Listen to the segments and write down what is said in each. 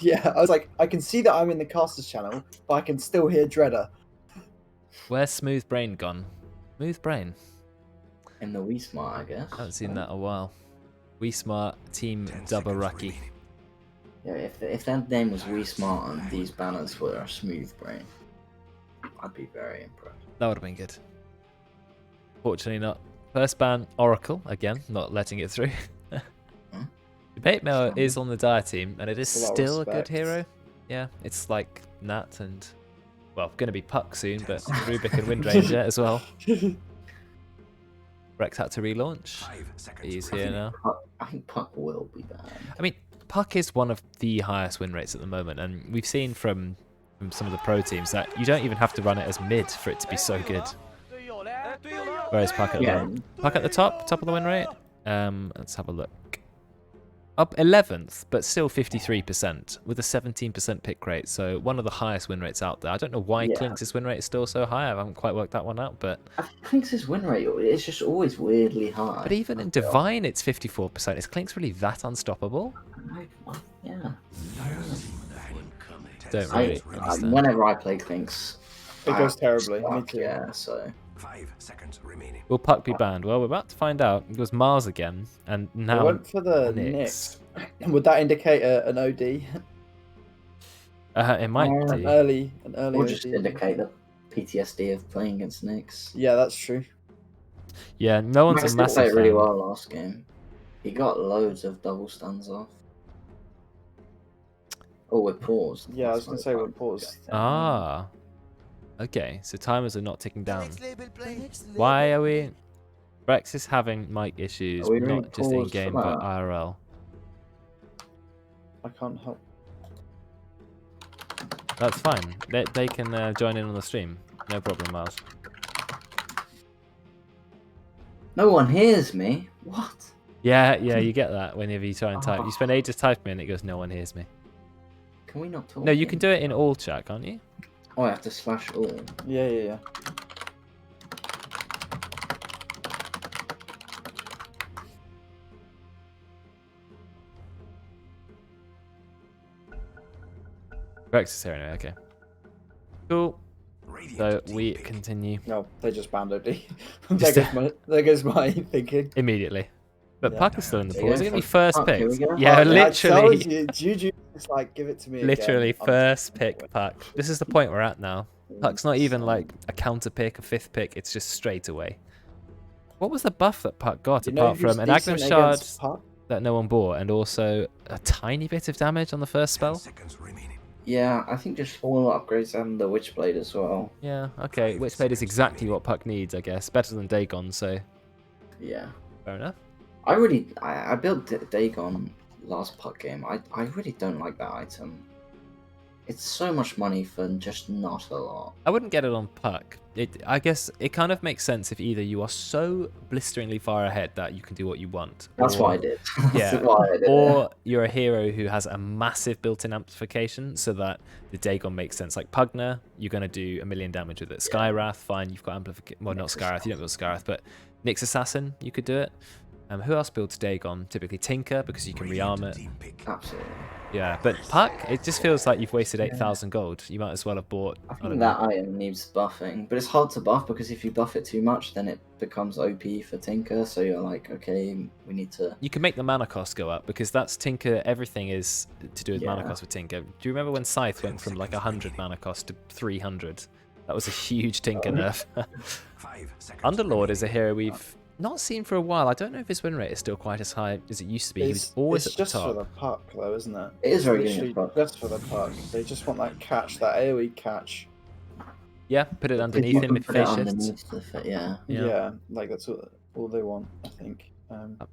Yeah, I was like, I can see that I'm in the casters channel, but I can still hear Dredder. Where's Smooth Brain gone? Smooth Brain. In the Wii Smart, I guess. I haven't seen that in a while. Wii Smart Team Double Rucky. Yeah, if that name was Wii Smart and these banners were a Smooth Brain, I'd be very impressed. That would have been good. Fortunately not. First ban, Oracle, again, not letting it through. Debate Mail is on the Dire team, and it is still a good hero. Yeah, it's like Nat and, well, going to be Puck soon, but Rubik and Windranger as well. Rex had to relaunch. He's here now. I think Puck will be bad. I mean, Puck is one of the highest win rates at the moment, and we've seen from some of the pro teams that you don't even have to run it as mid for it to be so good. Whereas Puck at the top of the win rate. Let's have a look. Up 11th, but still 53% with a 17% pick rate. So one of the highest win rates out there. I don't know why Clinx's win rate is still so high. I haven't quite worked that one out, but Clinx's win rate is just always weirdly high. But even in Divine, it's 54%. Is Clinx really that unstoppable? Yeah. Don't really understand. Whenever I play Clinx, it goes terribly. Me too. Yeah, so 5 seconds remaining. Will Puck be banned? Well, we're about to find out. It was Mars again, and now I went for the Nyx. Would that indicate an OD? It might do. An early or just OD. indicate the PTSD of playing against Nyx. Yeah, that's true. Yeah, no one's Max a did massive play really fan. well last game. He got loads of double stuns off. Oh, with pause. Yeah, I was gonna say with pause. Ah. Okay, so timers are not ticking down. Why are we... Rex is having mic issues, not just in-game, but IRL. I can't help. That's fine. They can join in on the stream. No problem, Miles. No one hears me. What? Yeah, you get that whenever you try and type. You spend ages typing and it goes, no one hears me. Can we not talk? No, you can do it in all chat, can't you? Oh, I have to slash all. Yeah. Rex is here anyway, okay. Cool. So we continue. No, they just banned OD. there goes my thinking. Immediately. But Yeah. Puck is still in the pool. Is it going to be Puck, first here pick? we go. Yeah, Puck, literally. Juju is like, give it to me. Literally again. first pick Puck. This is the point we're at now. Puck's not even like a counter pick, a fifth pick. It's just straight away. What was the buff that Puck got apart from an Agnum Shard that no one bought and also a tiny bit of damage on the first spell? Yeah, I think just all upgrades and the Witchblade as well. Yeah, okay. Witchblade is exactly what Puck needs, I guess. Better than Dagon, so Yeah. fair enough. I built Dagon last Puck game. I really don't like that item. It's so much money for just not a lot. I wouldn't get it on Puck. I guess it kind of makes sense if either you are so blisteringly far ahead that you can do what you want. That's what I did. Yeah. That's why I did Or you're a hero who has a massive built-in amplification so that the Dagon makes sense. Like Pugner, you're going to do 1 million damage with it. Skywrath, fine, you've got amplification. Well, not Skywrath, you don't build Skywrath, but Nyx Assassin, you could do it. Who else builds Dagon? Typically Tinker, because you can rearm it. Absolutely. Yeah, but Puck, it just feels like you've wasted 8,000 gold. You might as well have bought... I think that item needs buffing, but it's hard to buff because if you buff it too much, then it becomes OP for Tinker. So you're like, okay, we need to. You can make the mana cost go up because that's Tinker. Everything is to do with mana cost with Tinker. Do you remember when Scythe went from like 100 mana cost to 300? That was a huge Tinker nerf. Underlord is a hero we've not seen for a while. I don't know if his win rate is still quite as high as it used to be. He was always at the top. It's just for the Puck, though, isn't it? It is very Literally good. just for the Puck. They just want that catch, that AoE catch. Yeah, put it underneath him with phase shift. Yeah. Like that's all they want, I think.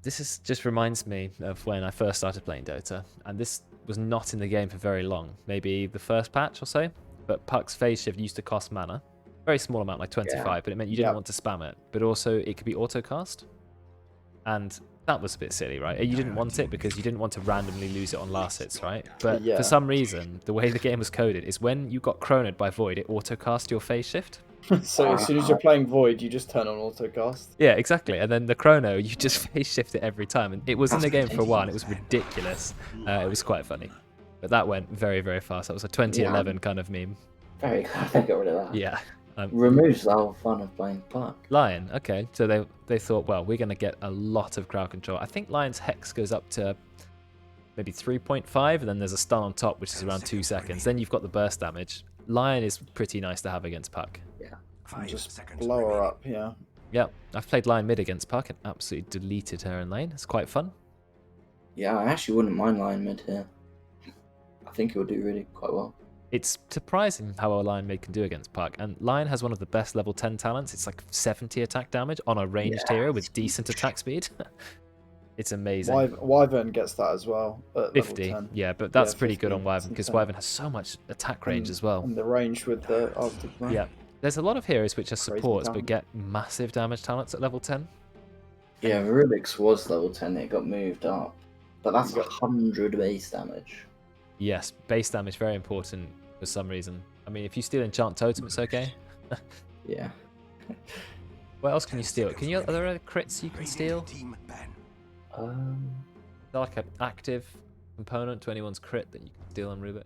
This just reminds me of when I first started playing Dota, and this was not in the game for very long, maybe the first patch or so. But Puck's phase shift used to cost mana. Very small amount, like 25, but it meant you didn't want to spam it. But also, it could be auto-cast. And that was a bit silly, right? You didn't want it because you didn't want to randomly lose it on last hits, right? But for some reason, the way the game was coded is when you got chronoed by Void, it auto-cast your phase shift. So as soon as you're playing Void, you just turn on autocast. Yeah, exactly. And then the chrono, you just phase shift it every time. And it was in the game for a while, and it was ridiculous. It was quite funny. But that went very, very fast. That was a 2011 kind of meme. Very glad they got rid of that. Yeah. Removes the whole fun of playing Puck. Lion, okay. So they thought, well, we're going to get a lot of crowd control. I think Lion's Hex goes up to maybe 3.5, and then there's a stun on top, which is around 2 seconds. Then you've got the burst damage. Lion is pretty nice to have against Puck. Yeah. 5 Just seconds blow her remaining. up, yeah. Yeah, I've played Lion mid against Puck and absolutely deleted her in lane. It's quite fun. Yeah, I actually wouldn't mind Lion mid here. I think it would do really quite well. It's surprising how well Lion mid can do against Puck, and Lion has one of the best level 10 talents. It's like 70 attack damage on a ranged Yeah, hero with decent attack speed. It's amazing. Wyvern gets that as well at level 50, 10. yeah, but that's Yeah, pretty good 50, on Wyvern because 10. Wyvern has so much attack range as well. And the range with the Arctic Knight. Yeah, there's a lot of heroes which are Crazy supports but talent. get massive damage talents at level 10. Yeah, Rubik's was level 10, it got moved up. But that's You got- 100 base damage. Yes, base damage very important for some reason. I mean, if you steal Enchant Totem, it's okay. Yeah. What else can you steal? Are there other crits you can Radiant steal? team ban. Is there like an active component to anyone's crit that you can steal on Rubik?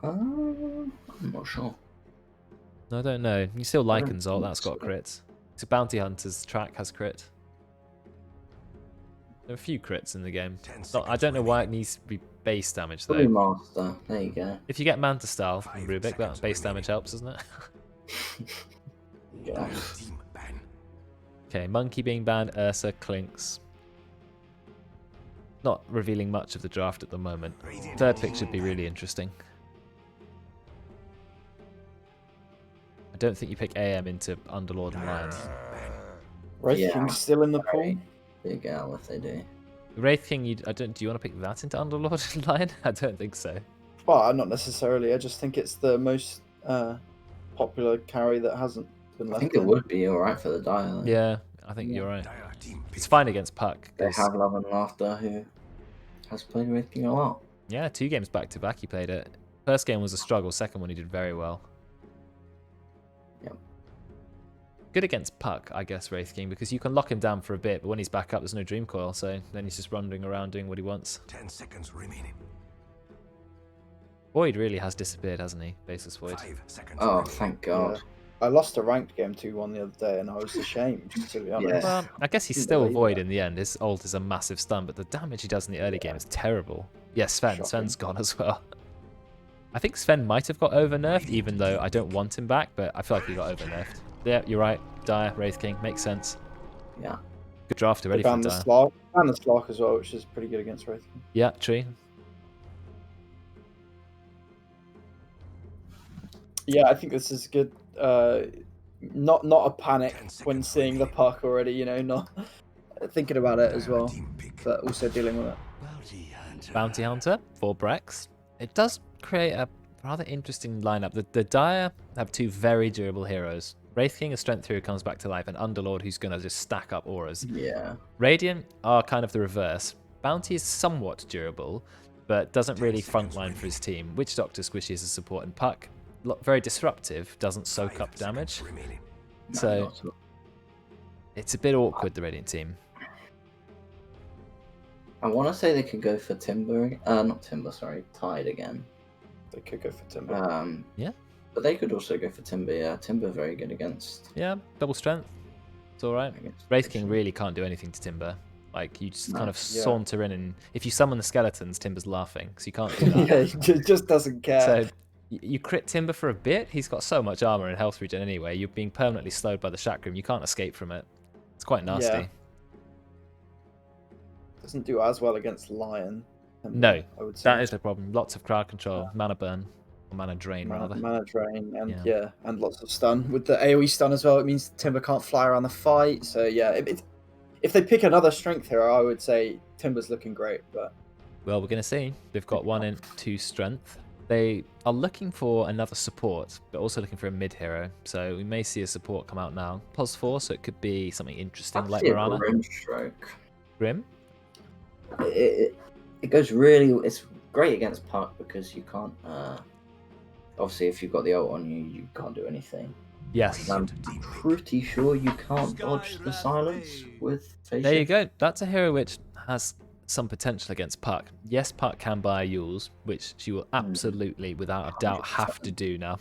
I'm not sure. No, I don't know. You can steal I don't Lycan's ult, that's got think so. crits. It's a Bounty Hunter's track has crit. There are a few crits in the game. 10 I don't know why it needs to be base damage though. Blue Master, there you go. If you get Manta Style from 5 Rubik, that seconds base damage remaining. helps, doesn't it? Yeah. Radiant team ban. Okay, Monkey being banned, Ursa, Clinks. Not revealing much of the draft at the moment. Radiant Third team pick should be ban. really interesting. I don't think you pick AM into Underlord and Lions. Wraith Yeah. King's still in the pool. Very big L if they do. Wraith King, do you want to pick that into Underlord and Lion? I don't think so. Well, not necessarily. I just think it's the most popular carry that hasn't been I left think it in. would be alright for the Dire. Yeah, I think Yeah. you're right. Dire team It's pick. fine against Puck. They 'cause- have Love and Laughter who has played with King a lot. Yeah, 2 games back to back he played it. First game was a struggle, second one he did very well. Yep. Good against Puck, I guess, Wraith King, because you can lock him down for a bit, but when he's back up, there's no Dream Coil, so then he's just wandering around doing what he wants. 10 seconds remaining. Void really has disappeared, hasn't he? Baseless Void. 5 seconds Oh, remaining. thank God. Yeah. I lost a ranked game 2-1 the other day, and I was ashamed, to be honest. Yeah. Well, I guess he's Didn't still believe Void that. in the end. His ult is a massive stun, but the damage he does in the early game is terrible. Yeah, Shocking. Sven's gone as well. I think Sven might have got over nerfed, even though I don't want him back, but I feel like he got over nerfed. Yeah, you're right. Dire, Wraith King, makes sense. Yeah. Good draft They already from banned the Dire. Slark, and the Slark as well, which is pretty good against Wraith King. Yeah, true. Yeah, I think this is good. Not a panic 10 seconds when seeing the remaining. Puck already, you know, not thinking about it as Dire well, team pick. but also dealing with it. Bounty Hunter for Brex. It does create a rather interesting lineup. The Dire have 2 very durable heroes. Wraith King, a strength hero, comes back to life, and Underlord, who's going to just stack up auras. Yeah. Radiant are kind of the reverse. Bounty is somewhat durable, but doesn't really frontline for his team. Witch Doctor squishy as a support, and Puck, very disruptive, doesn't soak 5 up damage. seconds remaining. No, So not at all. it's a bit awkward, the Radiant team. I want to say they could go for Timber. Not Timber, sorry. Tide again. They could go for Timber. Yeah. But they could also go for Timber, yeah. Timber very good against. Yeah, double strength. It's all right. against Wraith King Vision. really can't do anything to Timber. Like, you just No. kind of Yeah. saunter in, and if you summon the skeletons, Timber's laughing, so you can't do that. Yeah, he just doesn't care. So you crit Timber for a bit. He's got so much armor and health regen anyway. You're being permanently slowed by the chakram. You can't escape from it. It's quite nasty. Yeah. Doesn't do as well against Lion. No, I would say. that is the problem. Lots of crowd control, mana burn, or mana drain rather. Mana drain and Yeah. and lots of stun. With the AoE stun as well, it means Timber can't fly around the fight. So yeah, if they pick another strength hero, I would say Timber's looking great. But Well, we're gonna see. They've got 1 and 2 strength. They are looking for another support, but also looking for a mid hero. So we may see a support come out now. +4, so it could be something interesting like Actually, Mirana. Grim Stroke. Grim. It goes really. It's great against Puck because you can't. Obviously, if you've got the ult on you, you can't do anything. Yes. I'm pretty sure you can't dodge the silence with face There you shift. go. That's a hero which has some potential against Puck. Yes, Puck can buy Yules, which she will absolutely, without a doubt, have to do now.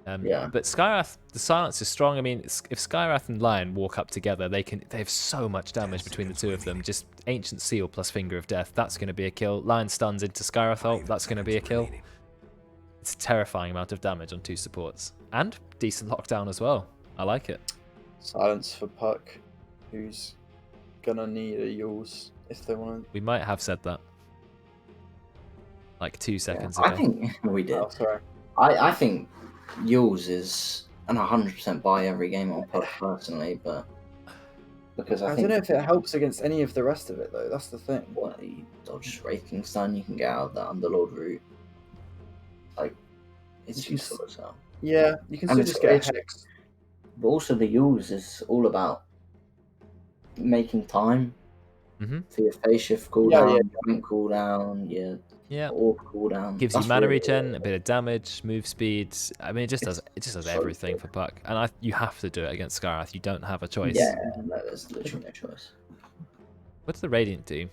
But Skyrath, the silence is strong. I mean, if Skyrath and Lion walk up together, they have so much damage between the two of them. Just Ancient Seal plus Finger of Death, that's going to be a kill. Lion stuns into Skyrath ult, that's going to be a kill. It's a terrifying amount of damage on 2 supports. And decent lockdown as well. I like it. Silence for Puck, who's gonna need a Yules if they want to. We might have said that like 2 seconds I ago. think we did. Oh, sorry. I think Yules is an 100% buy every game on Puck personally, but because I think don't know if it helps against any of the rest of it though. That's the thing. what you dodge Wraithking Stun, you can get out of the Underlord route. Like, it's You can useful as hell. Yeah, you can And still it's just get a also- hex. But also the Yules is all about making time Mhm. for your phase shift cooldown, your blink cooldown, your Yeah. orb cooldown. Gives That's you mana really regen, a bit of damage, move speed. I mean, it just does so everything good. for Puck. And you have to do it against Skyrath. You don't have a choice. Yeah, no, there's literally no choice. What does the Radiant do?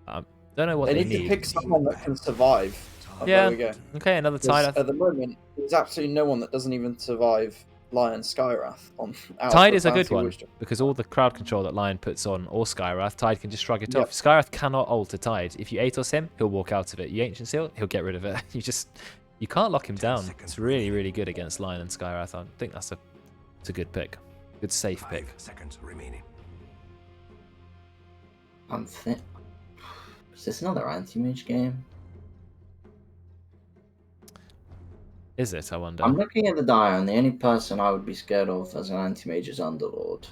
Don't know what They they need to need. pick someone that can survive. Oh, Yeah. There we go. Okay, another 'Cause Tide. at the moment, there's absolutely no one that doesn't even survive Lion Skyrath on. out Tide of is a good Bounty one Wisdom. because all the crowd control that Lion puts on or Skyrath, Tide can just shrug it Yep. off. Skyrath cannot alter Tide. If you Atos him, he'll walk out of it. You Ancient Seal, he'll get rid of it. You can't lock him down. It's really, really good against Lion and Skyrath. I think it's a good pick. Good safe pick. 5 seconds remaining. I'm fit. Is this another anti-mage game? Is it, I wonder? I'm looking at the dial, and the only person I would be scared of as an anti-mage is Underlord.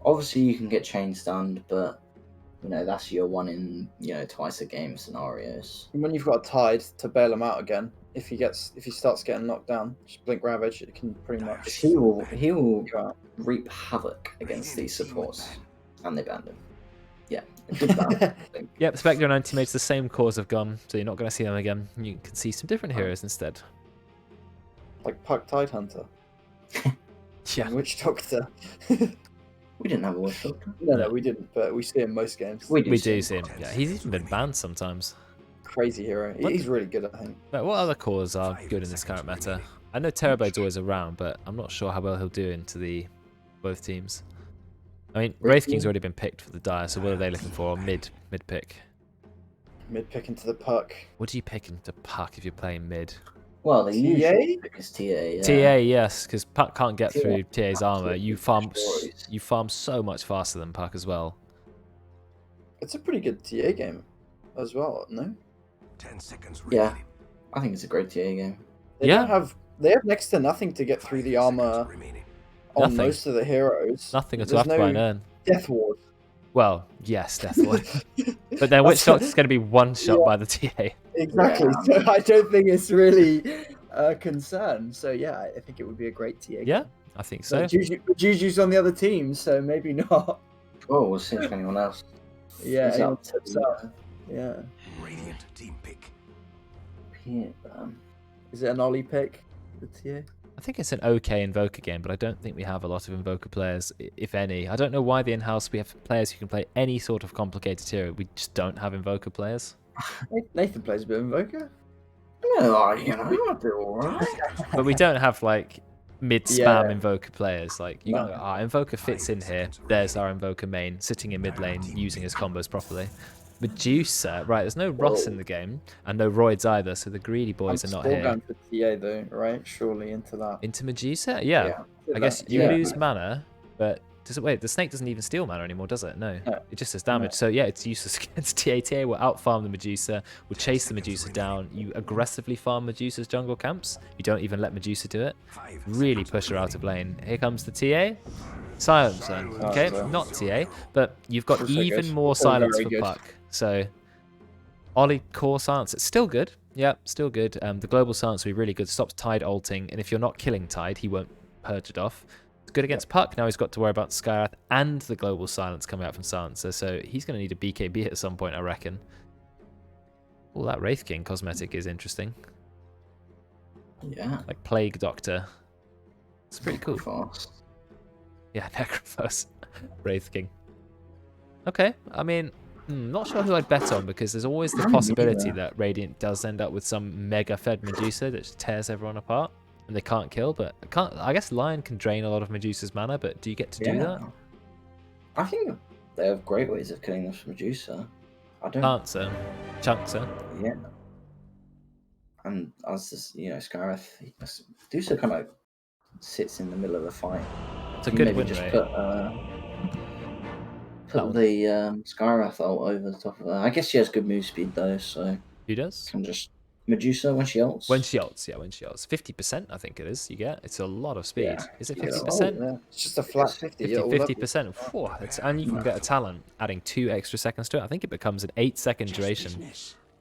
Obviously, you can get chain stunned, but that's your one in twice a game scenarios. And when you've got a Tide to bail him out again, if he starts getting knocked down, just blink Ravage. It can pretty much. He will go out. reap havoc against these supports, and they banned him. Yeah, a good ban. Yep, Spectre and Anti-Mage, the same cause have gone, so you're not going to see them again. You can see some different heroes instead. Like Puck Tide Hunter. Yeah. Witch Doctor. We didn't have a Witch Doctor. No, we didn't, but we see him most games. We do see him. Yeah, he's even been banned sometimes. Crazy hero. What- He's really good, I think. But what other cores are good in this current meta? I know Terrorblade's always around, but I'm not sure how well he'll do into both teams. I mean, Wraith King's already been picked for the Dire, so what are they looking for? Mid pick. Mid pick into the Puck. What do you pick into Puck if you're playing mid? Well, the TA? usual pick is TA. Yeah. TA, yes, because Puck can't get TA, through TA's armor. absolutely You farm destroys. so much faster than Puck as well. It's a pretty good TA game as well, no? 10 seconds Yeah. remaining. I think it's a great TA game. They Yeah. don't have they have next to nothing to get through the 5 seconds armor remaining. on Nothing. most of the heroes. Nothing at all There's after by an urn. Death Ward. Well, yes, Death Ward. But then Witch Doctor's going to be one shot Yeah. by the TA. Exactly. Yeah. So I don't think it's really a concern. So yeah, I think it would be a great TA game. Yeah, I think so. But Juju's on the other team, so maybe not. Oh, we'll see if anyone else. Yeah, is anyone up to tips the, up. Yeah. Radiant team pick. Is it an Ollie pick? The TA? I think it's an okay Invoker game, but I don't think we have a lot of Invoker players, if any. I don't know why the in-house we have players who can play any sort of complicated hero. We just don't have Invoker players. Nathan plays a bit of Invoker. No, I do alright. But we don't have like mid-spam Yeah. Invoker players. Like you No. go, our Invoker fits in here. There's our Invoker main, sitting in mid lane, using his combos properly. Medusa, right, there's no Ross in the game, and no Roids either, so the greedy boys are not still here. going for TA though, right? Surely into that. Into Medusa? Yeah. I guess you Yeah. lose mana, but wait, the snake doesn't even steal mana anymore, does it? No. No. It just does damage. No. So yeah, it's useless against TA. TA will outfarm the Medusa, will chase the Medusa down. You aggressively farm Medusa's jungle camps. You don't even let Medusa do it. 5 Really seconds push her out of remaining. lane. Here comes the TA. Silence then. Okay, so- not TA, but you've got Also even good. more Also silence very for good. Puck. So Ollie core silence. It's still good. Yeah, still good. The global silence will be really good. Stops Tide ulting, and if you're not killing Tide, he won't purge it off. It's good against Puck. Now he's got to worry about Skyrath and the global silence coming out from Silencer, so he's going to need a BKB at some point, I reckon. Oh, that Wraith King cosmetic is interesting. Yeah. Like Plague Doctor. It's pretty cool. Fast. Yeah, Necrophos. Wraith King. Okay, I mean, not sure who I'd bet on because there's always the I'm possibility neither. that Radiant does end up with some mega fed Medusa that just tears everyone apart and they can't kill. But I guess Lion can drain a lot of Medusa's mana, but do you get to do that? I think they have great ways of killing this Medusa. I don't. Dancer, Chunkser. Yeah. And as this, Scarif, Medusa kind of sits in the middle of the fight. It's a You good maybe win just rate. put That one. the Skyrath ult over the top of her. I guess she has good move speed though, so Who does? can just Medusa when she ults. When she ults, yeah, when she ults. 50%, I think it is. You get. It's a lot of speed. Yeah. Is it Yeah. 50%? Yeah, it's just a flat 50. 50, Yeah, all up. 50%. Whew, and you can get a talent adding 2 extra seconds to it. I think it becomes an 8-second duration.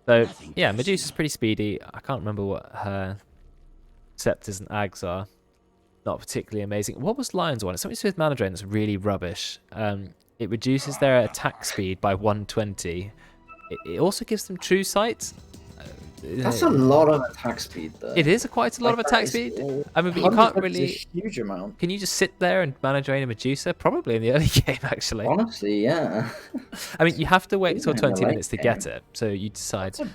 So, yeah, Medusa's pretty speedy. I can't remember what her scepters and ags are. Not particularly amazing. What was Lion's one? It's something to do with mana drain that's really rubbish. It reduces their attack speed by 120. It also gives them true sight. That's a lot of attack speed though. It is quite a lot of attack speed. I mean, but you can't 100 is really... a huge amount. Can you just sit there and mana drain a Medusa? Probably in the early game, actually. Honestly, yeah. I mean, you have to wait till Even in the 20 late minutes to game. get it. So you decide, That's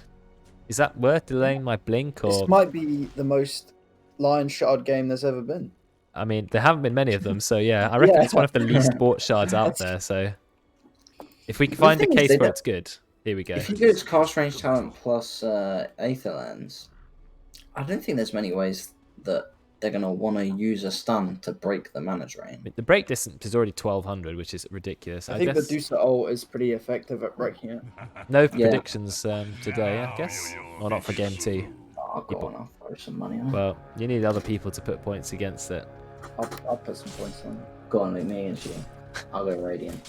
is that worth delaying my blink? Or This might be the most Lion shard game there's ever been. I mean, there haven't been many of them. So yeah, I reckon Yeah. it's one of the least bought shards out there. So if we can find a thing is, case they where don't- it's good, here we go. If you go to cast range talent plus Aether Lens, I don't think there's many ways that they're gonna want to use a stun to break the mana I drain. mean, the break distance is already 1200, which is ridiculous. I think guess Medusa ult is pretty effective at breaking it. no predictions today, I guess. Or not for game 2. Oh, go on, I'll throw some money on it. Well, you need other people to put points against it. I'll put some points on it. Go on, leave me against you. I'll go Radiant.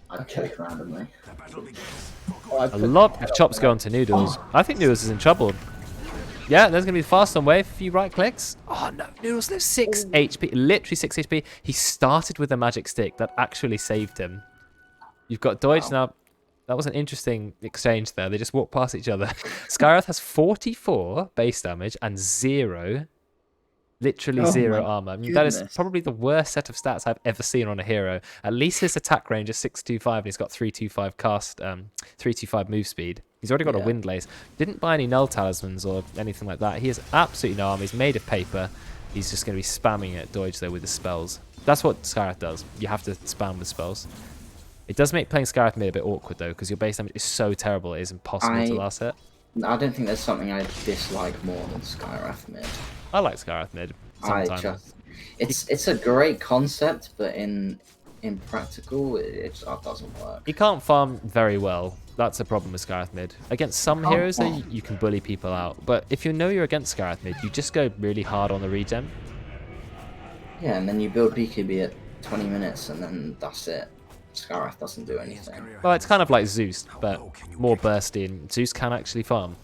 I'll choke randomly. I'd A put- lot of chops going to Noodles. I think Noodles is in trouble. Yeah, there's going to be fast on wave. A few right clicks. Oh, no. Noodles lives 6 HP. Literally 6 HP. He started with a magic stick. That actually saved him. You've got Deutsch now. That was an interesting exchange there. They just walked past each other. Skyrath has 44 base damage and 0. Literally Oh 0 my armor. I mean, that is goodness. probably the worst set of stats I've ever seen on a hero. At least his attack range is 625 and he's got 325 cast, 325 move speed. He's already got a Yeah. Windlace. Didn't buy any null talismans or anything like that. He has absolutely no armor. He's made of paper. He's just going to be spamming at Doge though with his spells. That's what Skyrath does. You have to spam with spells. It does make playing Skyrath mid a bit awkward though, because your base damage is so terrible it is impossible to last hit. I don't think there's something I dislike more than Skyrath mid. I like Skyrath mid sometimes. It's a great concept, but in practical, it just doesn't work. He can't farm very well. That's a problem with Skyrath mid. Against some Can't heroes, though, farm. you can bully people out. But if you know you're against Skyrath mid, you just go really hard on the regen. Yeah, and then you build BKB at 20 minutes, and then that's it. Skyrath doesn't do anything. Well, it's kind of like Zeus, but more bursty, and Zeus can actually farm.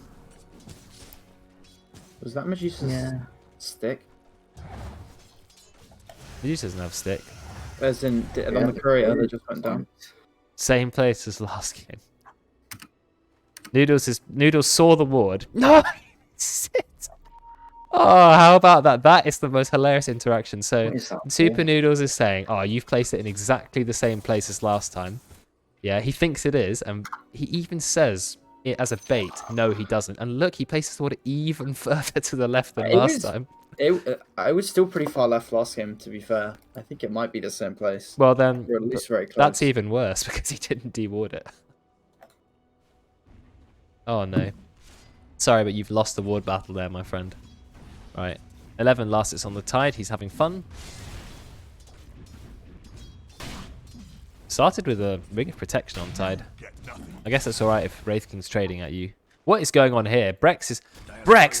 Was that Medusa's stick? Zeus doesn't have stick. As in, on the courier, they just went down. Same place as last game. Noodles saw the ward. No! Sit! Oh, how about that? That is the most hilarious interaction. So, What is that Super for? Noodles is saying, oh, you've placed it in exactly the same place as last time. Yeah, he thinks it is, and he even says it as a bait. No, he doesn't. And look, he places the ward even further to the left than It last was- time. I was still pretty far left last game, to be fair. I think it might be the same place. Well, then, Or at least very close. that's even worse, because he didn't deward it. Oh, no. Sorry, but you've lost the ward battle there, my friend. Right. 11 lasts, it's on the tide. He's having fun. Started with a ring of protection on tide. I guess that's alright if Wraith King's trading at you. What is going on here? Brex,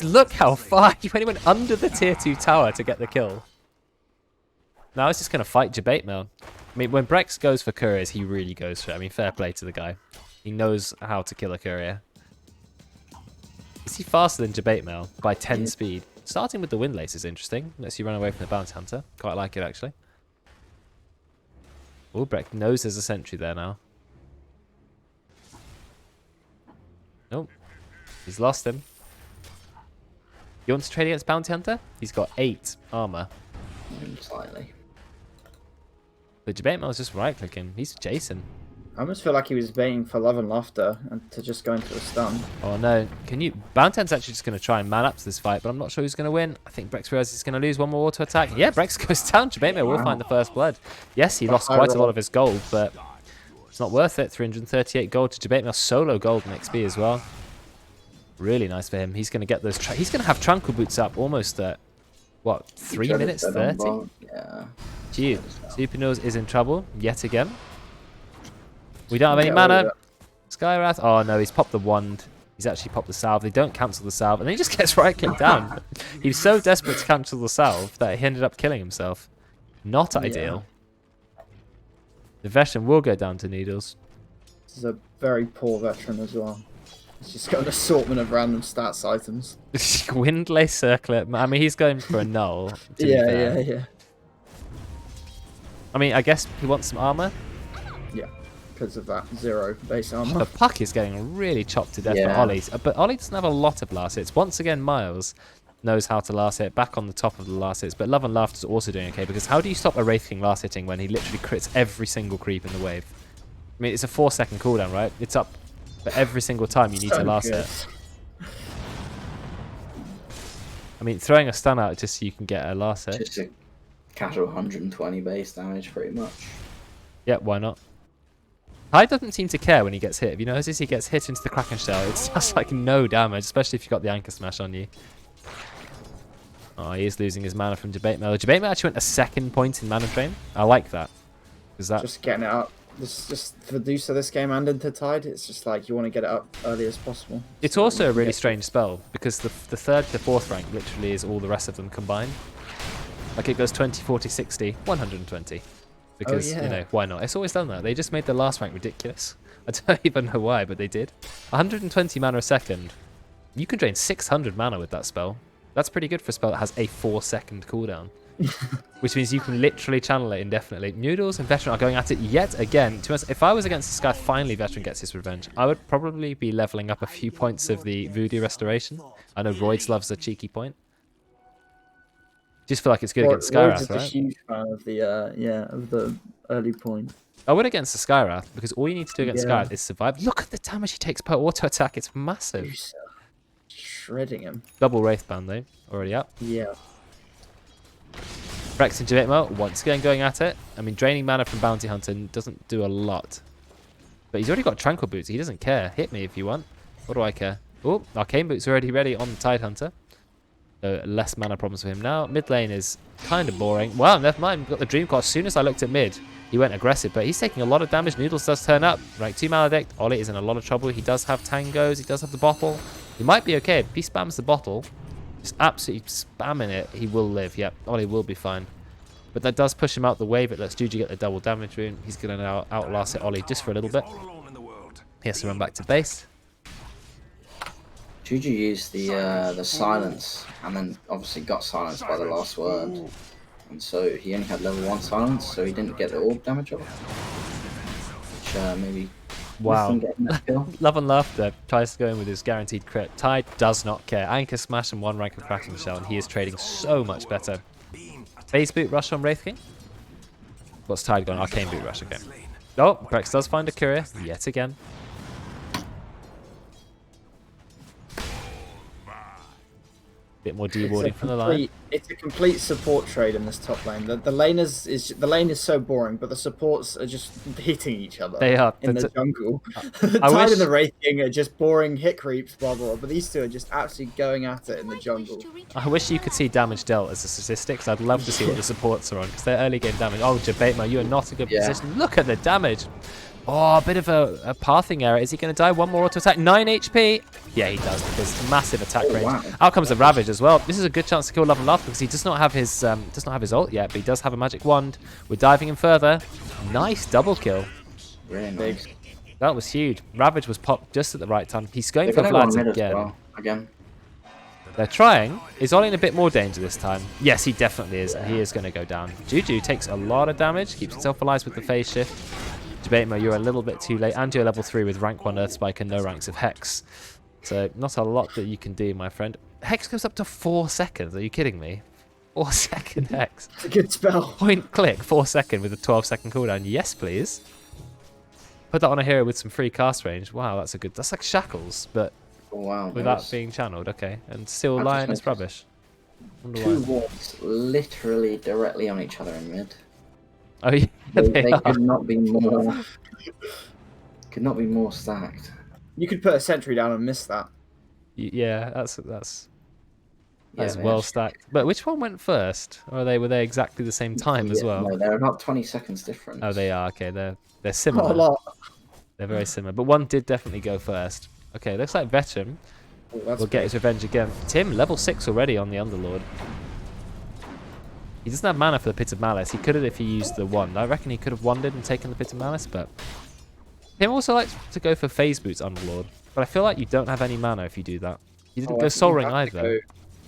look how far he went under the tier 2 tower to get the kill. Now he's just going to fight Jabate Mail. I mean, when Brex goes for couriers, he really goes for it. I mean, fair play to the guy. He knows how to kill a courier. Is he faster than Jabate Mail by 10 speed? Starting with the Windlace is interesting. Lets you run away from the Bounty Hunter. Quite like it, actually. Brex knows there's a sentry there now. Nope. He's lost him. You want to trade against Bounty Hunter? He's got 8 armor. Slightly. But Jabate Mail's just right-clicking. He's Jason. I almost feel like he was baiting for Love and Laughter and to just go into a stun. Oh no, can you... Bounten's actually just going to try and man up to this fight, but I'm not sure who's going to win. I think Brex realizes he's going to lose one more auto attack. Yeah, Brex goes down. Jabema will find the first blood. Yes, he lost quite a lot of his gold, but it's not worth it. 338 gold to Jabema. Solo gold in XP as well. Really nice for him. He's going to get those... He's going to have Tranquil Boots up almost at, what, 3 minutes 30? Yeah. Gee, Super Nose is in trouble yet again. We don't have any mana. Skywrath. Oh no, he's popped the wand. He's actually popped the salve. They don't cancel the salve, and then he just gets right clicked down. He was so desperate to cancel the salve that he ended up killing himself. Not ideal. The veteran will go down to Needles. This is a very poor veteran as well. He's just got an assortment of random stats items. Windlay Circlet. I mean, he's going for a null. Yeah. I mean, I guess he wants some armor. Yeah, because of that 0 base armor. The puck is getting really chopped to death by Ollie. But Ollie doesn't have a lot of last hits. Once again, Miles knows how to last hit, back on the top of the last hits. But Love and Laughter is also doing okay, because how do you stop a Wraith King last hitting when he literally crits every single creep in the wave? I mean, it's a 4-second cooldown, right? It's up for every single time you need to last hit. I mean, throwing a stun out just so you can get a last hit. Just a casual 120 base damage, pretty much. Yeah, why not? Tide doesn't seem to care when he gets hit. If you notice, he gets hit into the Kraken Shell. It's just like no damage, especially if you've got the Anchor Smash on you. Oh, he is losing his mana from Debate Mail. Debate Mail actually went a second point in mana drain. I like that. Is that just getting it up? This just for Deuce of this game and into Tide. It's just like you want to get it up early as possible. It's also a really strange spell because the third to fourth rank literally is all the rest of them combined. Like it goes 20, 40, 60, 120. Because, you know, why not? It's always done that. They just made the last rank ridiculous. I don't even know why, but they did. 120 mana a second. You can drain 600 mana with that spell. That's pretty good for a spell that has a 4-second cooldown. Which means you can literally channel it indefinitely. Noodles and Veteran are going at it yet again. To be honest, if I was against this guy, finally Veteran gets his revenge, I would probably be leveling up a few points of the Voodoo Restoration. I know Roids loves a cheeky point. Just feel like it's good against Skywrath, right? I'm a huge fan of the of the early point. I would against the Skywrath because all you need to do against Skywrath is survive. Look at the damage he takes per auto attack; it's massive. Shredding him. Double Wraith Band though, already up. Yeah. Rex and Jabitmo once again going at it. I mean, draining mana from Bounty Hunter doesn't do a lot, but he's already got Tranquil Boots. He doesn't care. Hit me if you want. What do I care? Oh, Arcane Boots already ready on the Tide Hunter. So less mana problems for him now. Mid lane is kind of boring. Wow, never mind. We've got the Dream Core. As soon as I looked at mid, he went aggressive, but he's taking a lot of damage. Noodles does turn up. Rank 2 Maledict. Ollie is in a lot of trouble. He does have Tangos. He does have the bottle. He might be okay. If he spams the bottle, just absolutely spamming it, he will live. Yep, Ollie will be fine. But that does push him out the wave. It lets Juju get the double damage rune. He's going to now outlast it Ollie just for a little bit. He has to run back to base. Juju used the silence, and then obviously got silenced by the last word. And so he only had level 1 silence, so he didn't get the orb damage off. Which maybe... Wow. Love and Laughter tries to go in with his guaranteed crit. Tide does not care. Anchor Smash and 1 rank of Kraken Shell, and he is trading so much better. Phase Boot Rush on Wraith King. What's Tide gone? Arcane Boot Rush, okay. Oh, Brex does find a Courier, yet again. Bit more dewarding from the line. It's a complete support trade in this top lane. The lane is so boring, but the supports are just hitting each other. They are in the jungle. The Tide and the Wraith King are just boring hit creeps, blah blah. But these two are just absolutely going at it in the jungle. I wish you could see damage dealt as a statistic, because I'd love to see what the supports are on, because they're early game damage. Oh, Jabatema, you are not in a good position. Look at the damage. Oh, a bit of a pathing error. Is he going to die? One more auto attack. 9 HP. Yeah, he does, because massive attack range. Wow. Out comes the Ravage as well. This is a good chance to kill Love and Laughter because he does not have his ult yet, but he does have a magic wand. We're diving him further. Nice double kill. Really nice. That was huge. Ravage was popped just at the right time. He's going for Vlad again. They're trying. Is Ollie in a bit more danger this time? Yes, he definitely is, and he is going to go down. Juju takes a lot of damage, keeps himself alive with the phase shift. Debatemo, you're a little bit too late, and you're level 3 with rank 1 Earth Spike and no ranks of Hex. So not a lot that you can do, my friend. Hex goes up to 4 seconds. Are you kidding me? 4-second Hex. It's a good spell. Point click, 4 second with a 12-second cooldown. Yes, please. Put that on a hero with some free cast range. Wow, that's a good. That's like Shackles, but Oh, wow. without being channeled. Okay, and still I Lion just is rubbish. Wonder two why. wards literally directly on each other in mid. Oh yeah, They are. could not be more. Could not be more stacked. You could put a sentry down and miss that. Yeah, that's Yeah, they well actually- stacked. But which one went first? Or were they exactly the same time as Yeah, well? No, they're about 20 seconds different. Oh, they are. Okay, they're Not a similar. lot. They're very similar, but one did definitely go first. Okay, looks like Veteran Oh, that's will get big. his revenge again. Tim, level 6 already on the Underlord. He doesn't have mana for the Pit of Malice. He could have if he used the wand. I reckon he could have wanded and taken the Pit of Malice, but Tim also likes to go for Phase Boots Underlord. But I feel like you don't have any mana if you do that. You didn't Oh, I go think Soul you Ring have to either.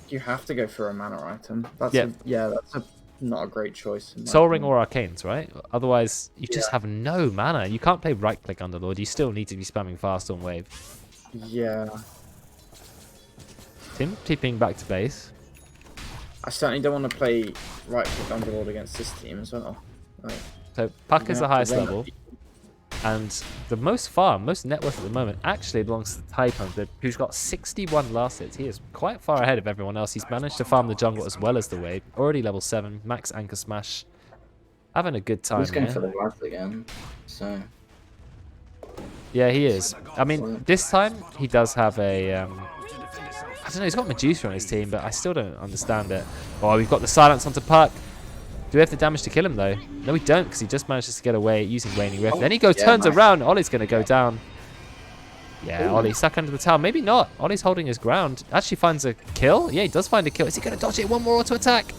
You have to go for a mana item. That's Yeah. that's not a great choice. in my Soul Ring opinion. or Arcanes, right? Otherwise, you just have no mana. You can't play right-click Underlord. You still need to be spamming Fast on Wave. Yeah. Tim, keeping back to base. I certainly don't want to play right click Underlord against this team as well. Like, So Puck is the you're gonna have highest to run level. that. And the most farm, most net worth at the moment, actually belongs to the Tide Hunter, who's got 61 last hits. He is quite far ahead of everyone else. He's managed to farm the jungle as well as the wave. Already level 7, max Anchor Smash. Having a good time He's going here. for the Wrath again. So, Yeah, he is. I mean, this time he does have a... I don't know, he's got Medusa on his team, but I still don't understand it. Oh, we've got the silence onto Puck. Do we have the damage to kill him, though? No, we don't, because he just manages to get away using Waning Rift. Then he goes, yeah, turns nice. around. Ollie's going to go down. Yeah, Ollie stuck under the tower. Maybe not. Ollie's holding his ground. Actually finds a kill. Yeah, he does find a kill. Is he going to dodge it? One more auto attack.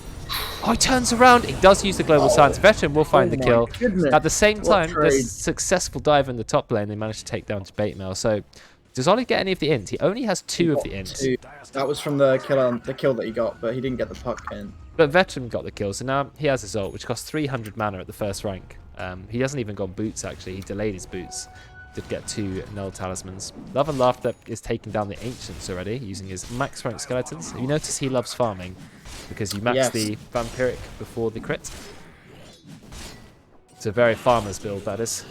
Oh, he turns around. He does use the global silence. Veteran will find the my kill. goodness. At the same What time, the trade. successful dive in the top lane, they managed to take down to bait mail. So, does Ollie get any of the int? He only has 2 of the int. Two. That was from the kill that he got, but he didn't get the puck in. But Veteran got the kill, so now he has his ult, which costs 300 mana at the first rank. He hasn't even got boots, actually. He delayed his boots to get 2 null talismans. Love and Laughter is taking down the Ancients already, using his max rank skeletons. You notice he loves farming, because you max Yes. the Vampiric before the crit. It's a very farmer's build, that is.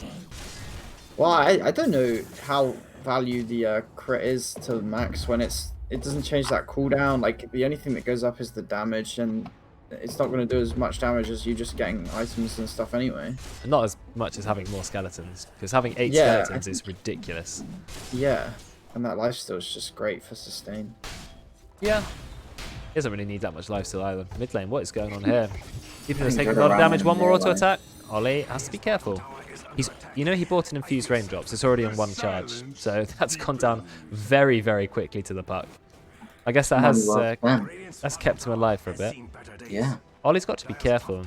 Well, I don't know how value the crit is to max when it doesn't change that cooldown. Like, the only thing that goes up is the damage, and it's not going to do as much damage as you just getting items and stuff anyway. Not as much as having more skeletons, because having 8 Yeah, skeletons is ridiculous. Yeah, and that lifesteal is just great for sustain. Yeah. He doesn't really need that much lifesteal either. Mid lane, what is going on here? Keeping us think taking a they're lot of around damage. in One more their auto lane. attack. Ollie has to be careful. He bought an infused raindrops. It's already on 1 charge, so that's gone down very, very quickly to the Puck. I guess that has that's kept him alive for a bit. Yeah. Ollie's got to be careful.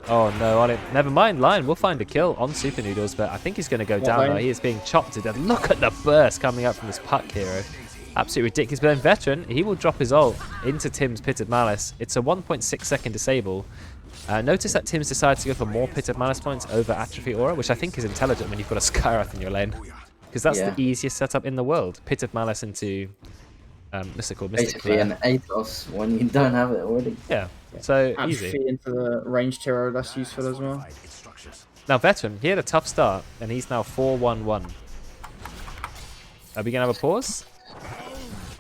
Oh no, Ollie. Never mind, Lion will find a kill on Super Noodles, but I think he's going to go down Lion? now. He is being chopped to death. Look at the burst coming up from this Puck hero. Absolutely ridiculous. But then Veteran, he will drop his ult into Tim's Pit of Malice. It's a 1.6 second disable. Notice that Tim's decided to go for more Pit of Malice points over Atrophy Aura, which I think is intelligent when you've got a Skywrath in your lane. Because that's the easiest setup in the world. Pit of Malice into, what's it called? Mystic Basically Flare. an Athos when you don't have it already. Yeah, so And easy. feed into the ranged hero, that's useful as well. Now Veteran, he had a tough start, and he's now 4-1-1. Are we going to have a pause?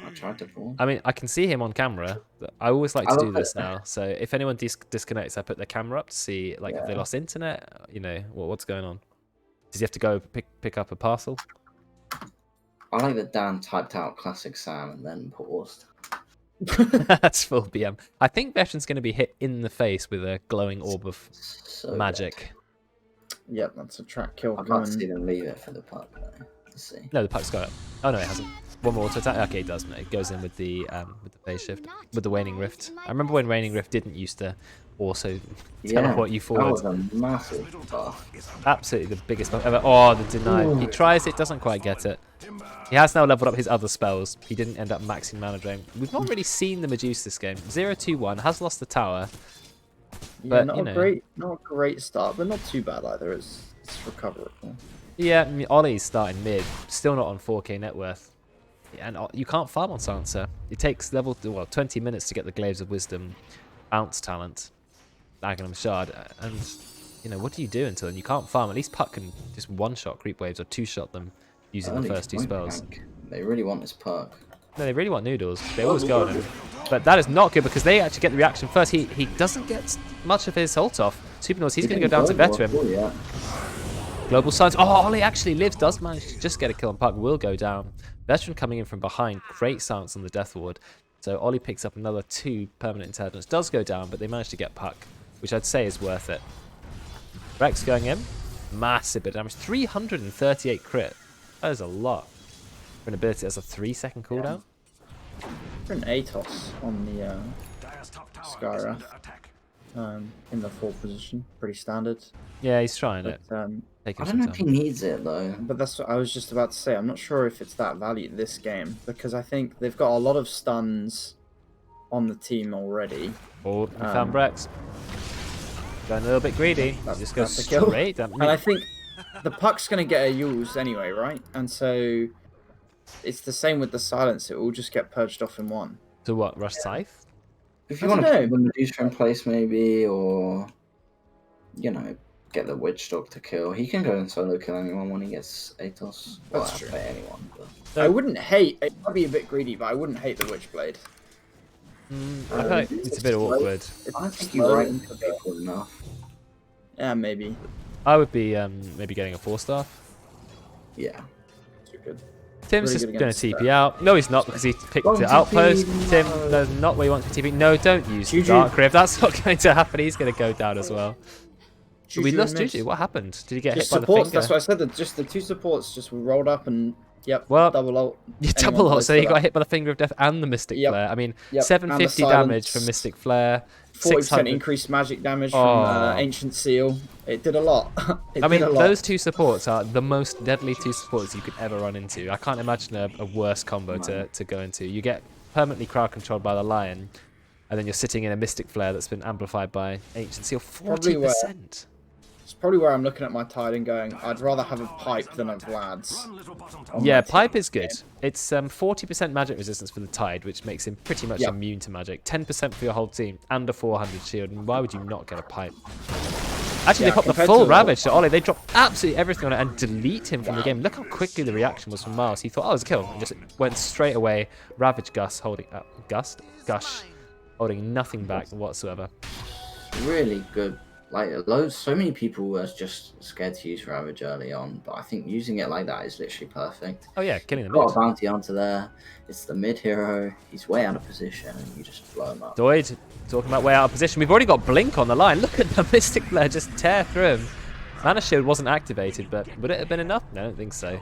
I tried to fall. I mean, I can see him on camera. I always like to I do love this it. now. So if anyone disconnects, I put their camera up to see, like, if they Yeah. lost internet, you know, what's going on. Does he have to go pick up a parcel? I like that Dan typed out classic Sam and then paused. That's full BM. I think Veteran's going to be hit in the face with a glowing orb of So magic. Yep, that's a track kill. I'd like to see them leave it for the puck though. Let's see. No, the Puck's got it. Oh no, it hasn't. One more auto attack. Okay, it does. It goes in with the phase shift, with the Waning Rift. I remember when Waning Rift didn't used to also teleport you That forward. was a massive buff. Absolutely the biggest buff ever. Oh, the deny. He tries it, doesn't quite get it. He has now leveled up his other spells. He didn't end up maxing mana drain. We've not really seen the Medusa this game. 0-2-1, has lost the tower. Yeah, But, not you a know. not a great start, but not too bad either. It's recoverable. Yeah, I mean, Ollie's starting mid, still not on 4k net worth. And you can't farm on Silencer. It takes 20 minutes to get the Glaives of Wisdom bounce talent, Aghanim Shard, and you know, what do you do until then? You can't farm. At least Puck can just one-shot creep waves or two-shot them using the Early first two point spells. blank. They really want this perk. No, they really want noodles. They always go on him. But that is not good because they actually get the reaction first. He doesn't get much of his ult off. Super Noise, he's going to go down to veteran. Yeah. Global Silence. Oh, Ollie actually lives. Does manage to just get a kill on Puck. Will go down. Veteran coming in from behind. Great silence on the Death Ward. So Ollie picks up another 2 permanent intelligence. Does go down, but they manage to get Puck, which I'd say is worth it. Rex going in. Massive bit of damage. 338 crit. That is a lot. For an ability that has a 3-second cooldown. For an Atos on the Skyra. In the 4th position. Pretty standard. Yeah, he's trying But, it. I don't know if he needs it though. But that's what I was just about to say. I'm not sure if it's that value this game. Because I think they've got a lot of stuns on the team already. Oh, we found Brex. Going a little bit greedy. Just go that's a kill. straight down. And I think the Puck's going to get a use anyway, right? And so it's the same with the silence. It will just get purged off in one. To what? Rush Scythe? If you want to put the Medusa in place maybe, or, you know, get the Witch Dog to kill, he can go and solo kill anyone when he gets Atos. That's true. Anyone, but... I wouldn't hate... It might be a bit greedy, but I wouldn't hate the Witchblade. I feel like it's a bit awkward. I don't think you're right for people enough. Yeah, maybe. I would be maybe getting a 4-star. Yeah. Too good. Tim's Really just good going against to TP out. No, he's not, because he picked Wrong the outpost. TP, Tim, no. that's not where he wants to TP. No, don't use the Juju. Dark Rift. That's not going to happen. He's going to go down as well. But we Juju lost and Miss. Juju. What happened? Did he get Just hit by the supports, finger? that's what I said. That just the 2 supports just rolled up and, yep, Well, double ult. You Anyone double ult, close so to he got that. hit by the Finger of Death and the Mystic Yep. Flare. I mean, Yep, 750 and the damage silence. from Mystic Flare. 40% 600. increased magic damage Oh. from Ancient Seal. It did a lot. I mean, those 2 supports are the most deadly 2 supports you could ever run into. I can't imagine a worse combo to go into. You get permanently crowd controlled by the Lion, and then you're sitting in a Mystic Flare that's been amplified by Ancient Seal. 40%. It's probably where I'm looking at my tide and going, I'd rather have a pipe than a Vlad's. Yeah, Pipe is good. It's 40% magic resistance for the Tide, which makes him pretty much Yep. immune to magic. 10% for your whole team, and a 400 shield. And why would you not get a Pipe? Actually, Yeah, they popped the compared full to- Ravage to Ollie. They dropped absolutely everything on it and delete him from the game. Look how quickly the reaction was from Miles. He thought, oh, it was a kill, and just went straight away. Ravage Gush holding... Gush holding nothing back whatsoever. Really good. Like, so many people were just scared to use Ravage early on, but I think using it like that is literally perfect. Oh yeah, killing the Got a mid. bounty onto there. It's the mid hero. He's way out of position, and you just blow him up. Doid talking about way out of position. We've already got Blink on the line. Look at the Mystic Flare just tear through him. Mana Shield wasn't activated, but would it have been enough? No, I don't think so.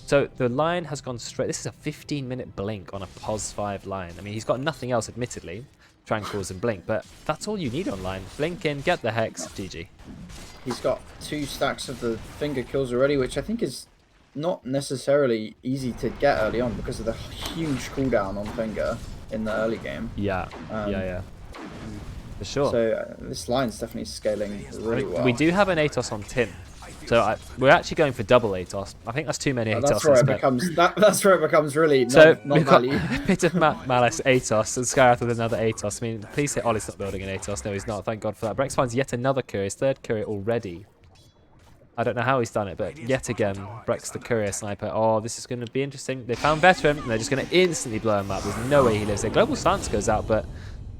So the Lion has gone straight. This is a 15-minute Blink on a POS 5 Lion. I mean, he's got nothing else, admittedly. Tranquils and Blink, but that's all you need online. Blink in, get the Hex, GG. He's got 2 stacks of the finger kills already, which I think is not necessarily easy to get early on because of the huge cooldown on finger in the early game. Yeah, yeah. For sure. So this line's definitely scaling really well. We do have an Atos on Tim. So we're actually going for double Atos. I think that's too many Atos. That's where it becomes. That's where it becomes really so not we've got value. a bit of Malice Atos and Skyrath with another Atos. I mean, please say Ollie's not building an Atos. No, he's not. Thank God for that. Brex finds yet another courier. His 3rd courier already. I don't know how he's done it, but yet again, Brex the courier sniper. Oh, this is going to be interesting. They found Veteran, and they're just going to instantly blow him up. There's no way he lives there. Global Stance goes out, but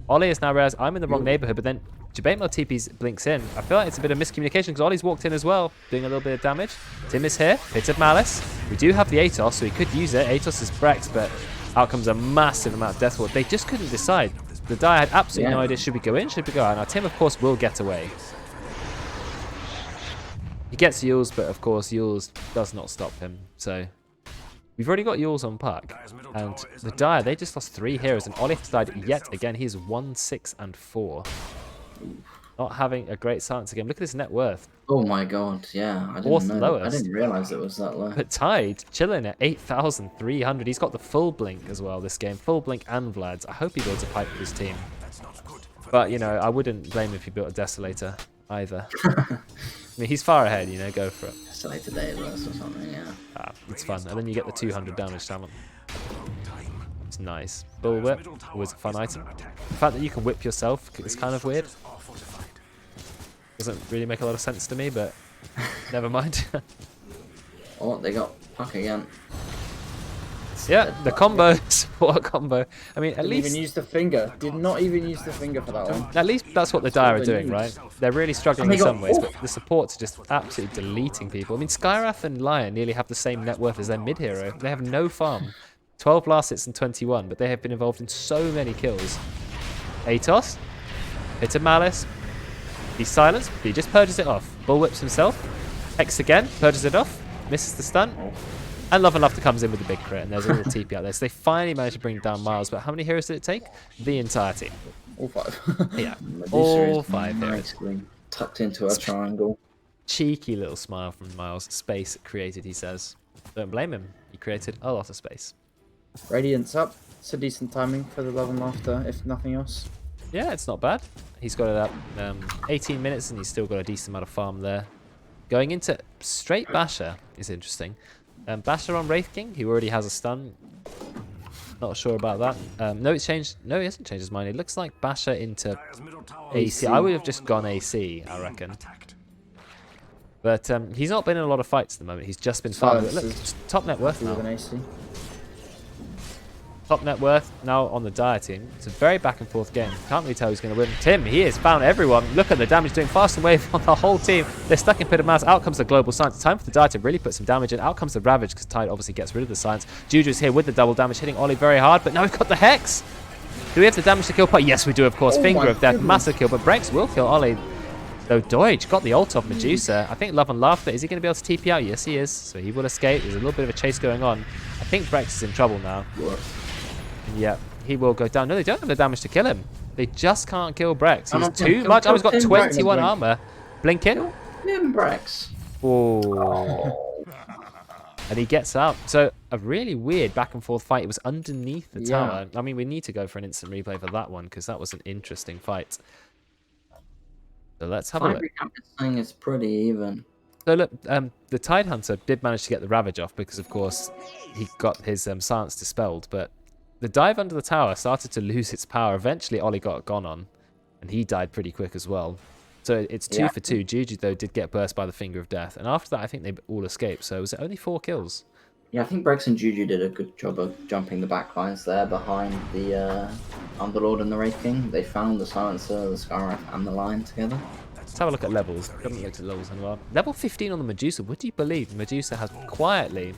Ollie has now realized I'm in the wrong neighborhood, but then Jabatemel TP's blinks in. I feel like it's a bit of miscommunication because Ollie's walked in as well, doing a little bit of damage. Tim is here, Pit of Malice. We do have the Atos, so he could use it. Atos is Brex, but out comes a massive amount of Death Ward. They just couldn't decide. The Dire had absolutely no idea, should we go in, should we go out? Now Tim, of course, will get away. He gets Yules, but of course Yules does not stop him, so... We've already got Yules on Puck, and the Dire, they just lost 3 heroes, and Ollie has died yet again. He's 1, 6, and 4. Not having a great silence again. Look at his net worth. Oh my god, yeah. I Fourth didn't know. I lowest. didn't realize it was that low. But Tide, chilling at 8,300. He's got the full blink as well this game. Full blink and Vlad's. I hope he builds a pipe with his team. But, you know, I wouldn't blame him if he built a Desolator either. I mean, he's far ahead, you know, go for it. Desolator Daedalus or something, yeah. Ah, it's fun. And then you get the 200 damage talent. It's nice. Bullwhip, always a fun item. The fact that you can whip yourself is kind of weird. Doesn't really make a lot of sense to me, but never mind. Oh, they got Puck again. Yeah, the combos. What a combo. I mean, at Didn't least even use the finger. Did not even use the finger for that one. at least that's what the Dire are they doing, need. right? They're really struggling And in they some got- ways, oh. but the supports are just absolutely deleting people. I mean, Skyrath and Lion nearly have the same net worth as their mid hero. They have no farm. 12 blast hits and 21, but they have been involved in so many kills. Atos, hit of Malice. He's silenced, but he just purges it off. Bullwhips himself. Hex again, purges it off. Misses the stun. And Love and Laughter comes in with the big crit, and there's a little TP out there. So they finally managed to bring down Miles, but how many heroes did it take? The entire team. All 5. Yeah, Medusa all is 5 heroes. nicely tucked into a triangle. Cheeky little smile from Miles. Space created, he says. Don't blame him. He created a lot of space. Radiant's up. It's a decent timing for the Love and Laughter, if nothing else. Yeah, it's not bad. He's got it up 18 minutes, and he's still got a decent amount of farm there. Going into straight Basher is interesting. Basher on Wraith King, who already has a stun. Not sure about that. No, it's changed. No, he hasn't changed his mind. It looks like Basher into Dire's middle tower AC. I would have just gone AC, I reckon. attacked. But he's not been in a lot of fights at the moment. He's just been farming. Look, Silence top net worth With now. an AC. Top net worth now on the Dire team. It's a very back and forth game. Can't really tell who's going to win. Tim, he has found everyone. Look at the damage doing fast and wave on the whole team. They're stuck in Pit of Mass. Out comes the Global Science. Time for the Dire to really put some damage in. Out comes the Ravage because Tide obviously gets rid of the Science. Juju's here with the double damage, hitting Ollie very hard. But now we've got the Hex. Do we have the damage to kill Puck? Yes, we do, of course. Oh Finger my of Death. goodness. Massive kill. But Brex will kill Ollie. Though Deutsch got the ult off Medusa. I think Love and Laughter. Is he going to be able to TP out? Yes, he is. So he will escape. There's a little bit of a chase going on. I think Brex is in trouble now. Yeah, he will go down. No, they don't have the damage to kill him. They just can't kill Brex. He's too much. Oh, he's got Kill him, 21 Brex. armor. Blinking. Brex. Oh. And he gets out. So a really weird back and forth fight. It was underneath the Yeah. tower. I mean, we need to go for an instant replay for that one because that was an interesting fight. So let's have a look. I'm saying it's pretty even. So look, the Tide Hunter did manage to get the Ravage off because, of course, he got his silence dispelled. But the dive under the tower started to lose its power. Eventually, Ollie got gone on, and he died pretty quick as well. So it's 2 for 2. Juju, though, did get burst by the Finger of Death. And after that, I think they all escaped. So was it only 4 kills? Yeah, I think Brex and Juju did a good job of jumping the backlines there behind the Underlord and the Wraith King. They found the Silencer, the Skyrath, and the Lion together. Let's have a look at levels. Haven't looked at levels in a while. Level 15 on the Medusa. Would you believe Medusa has quietly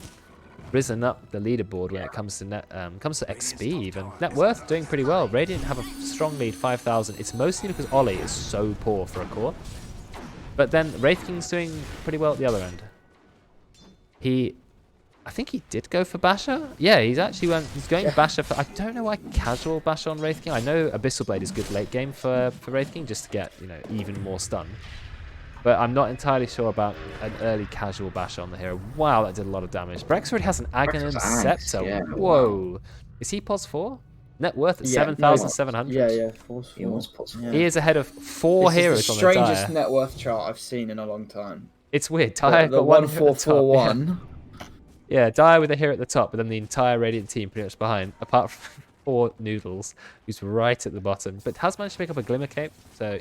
risen up the leaderboard when it comes to XP even. Net worth doing pretty well. Radiant have a strong lead, 5,000. It's mostly because Ollie is so poor for a core. But then Wraith King's doing pretty well at the other end. I think he did go for Basher. Yeah, he's going Basher for. I don't know why casual Basher on Wraith King. I know Abyssal Blade is good late game for Wraith King just to get even more stun. But I'm not entirely sure about an early casual Basher on the hero. Wow, that did a lot of damage. Brex already has an Aghanim Scepter. yeah, Whoa. Is he pos 4? Net worth at Yeah, 7,700. Yeah, force He was possible. Yeah. He is ahead of 4 This heroes is the on the strangest Dire. net worth chart I've seen in a long time. It's weird. Dire The got one hero at the top, yeah. 1441. Yeah, Dire with a hero at the top, but then the entire Radiant team pretty much behind, apart from 4 Noodles, who's right at the bottom. But has managed to pick up a Glimmer Cape, so,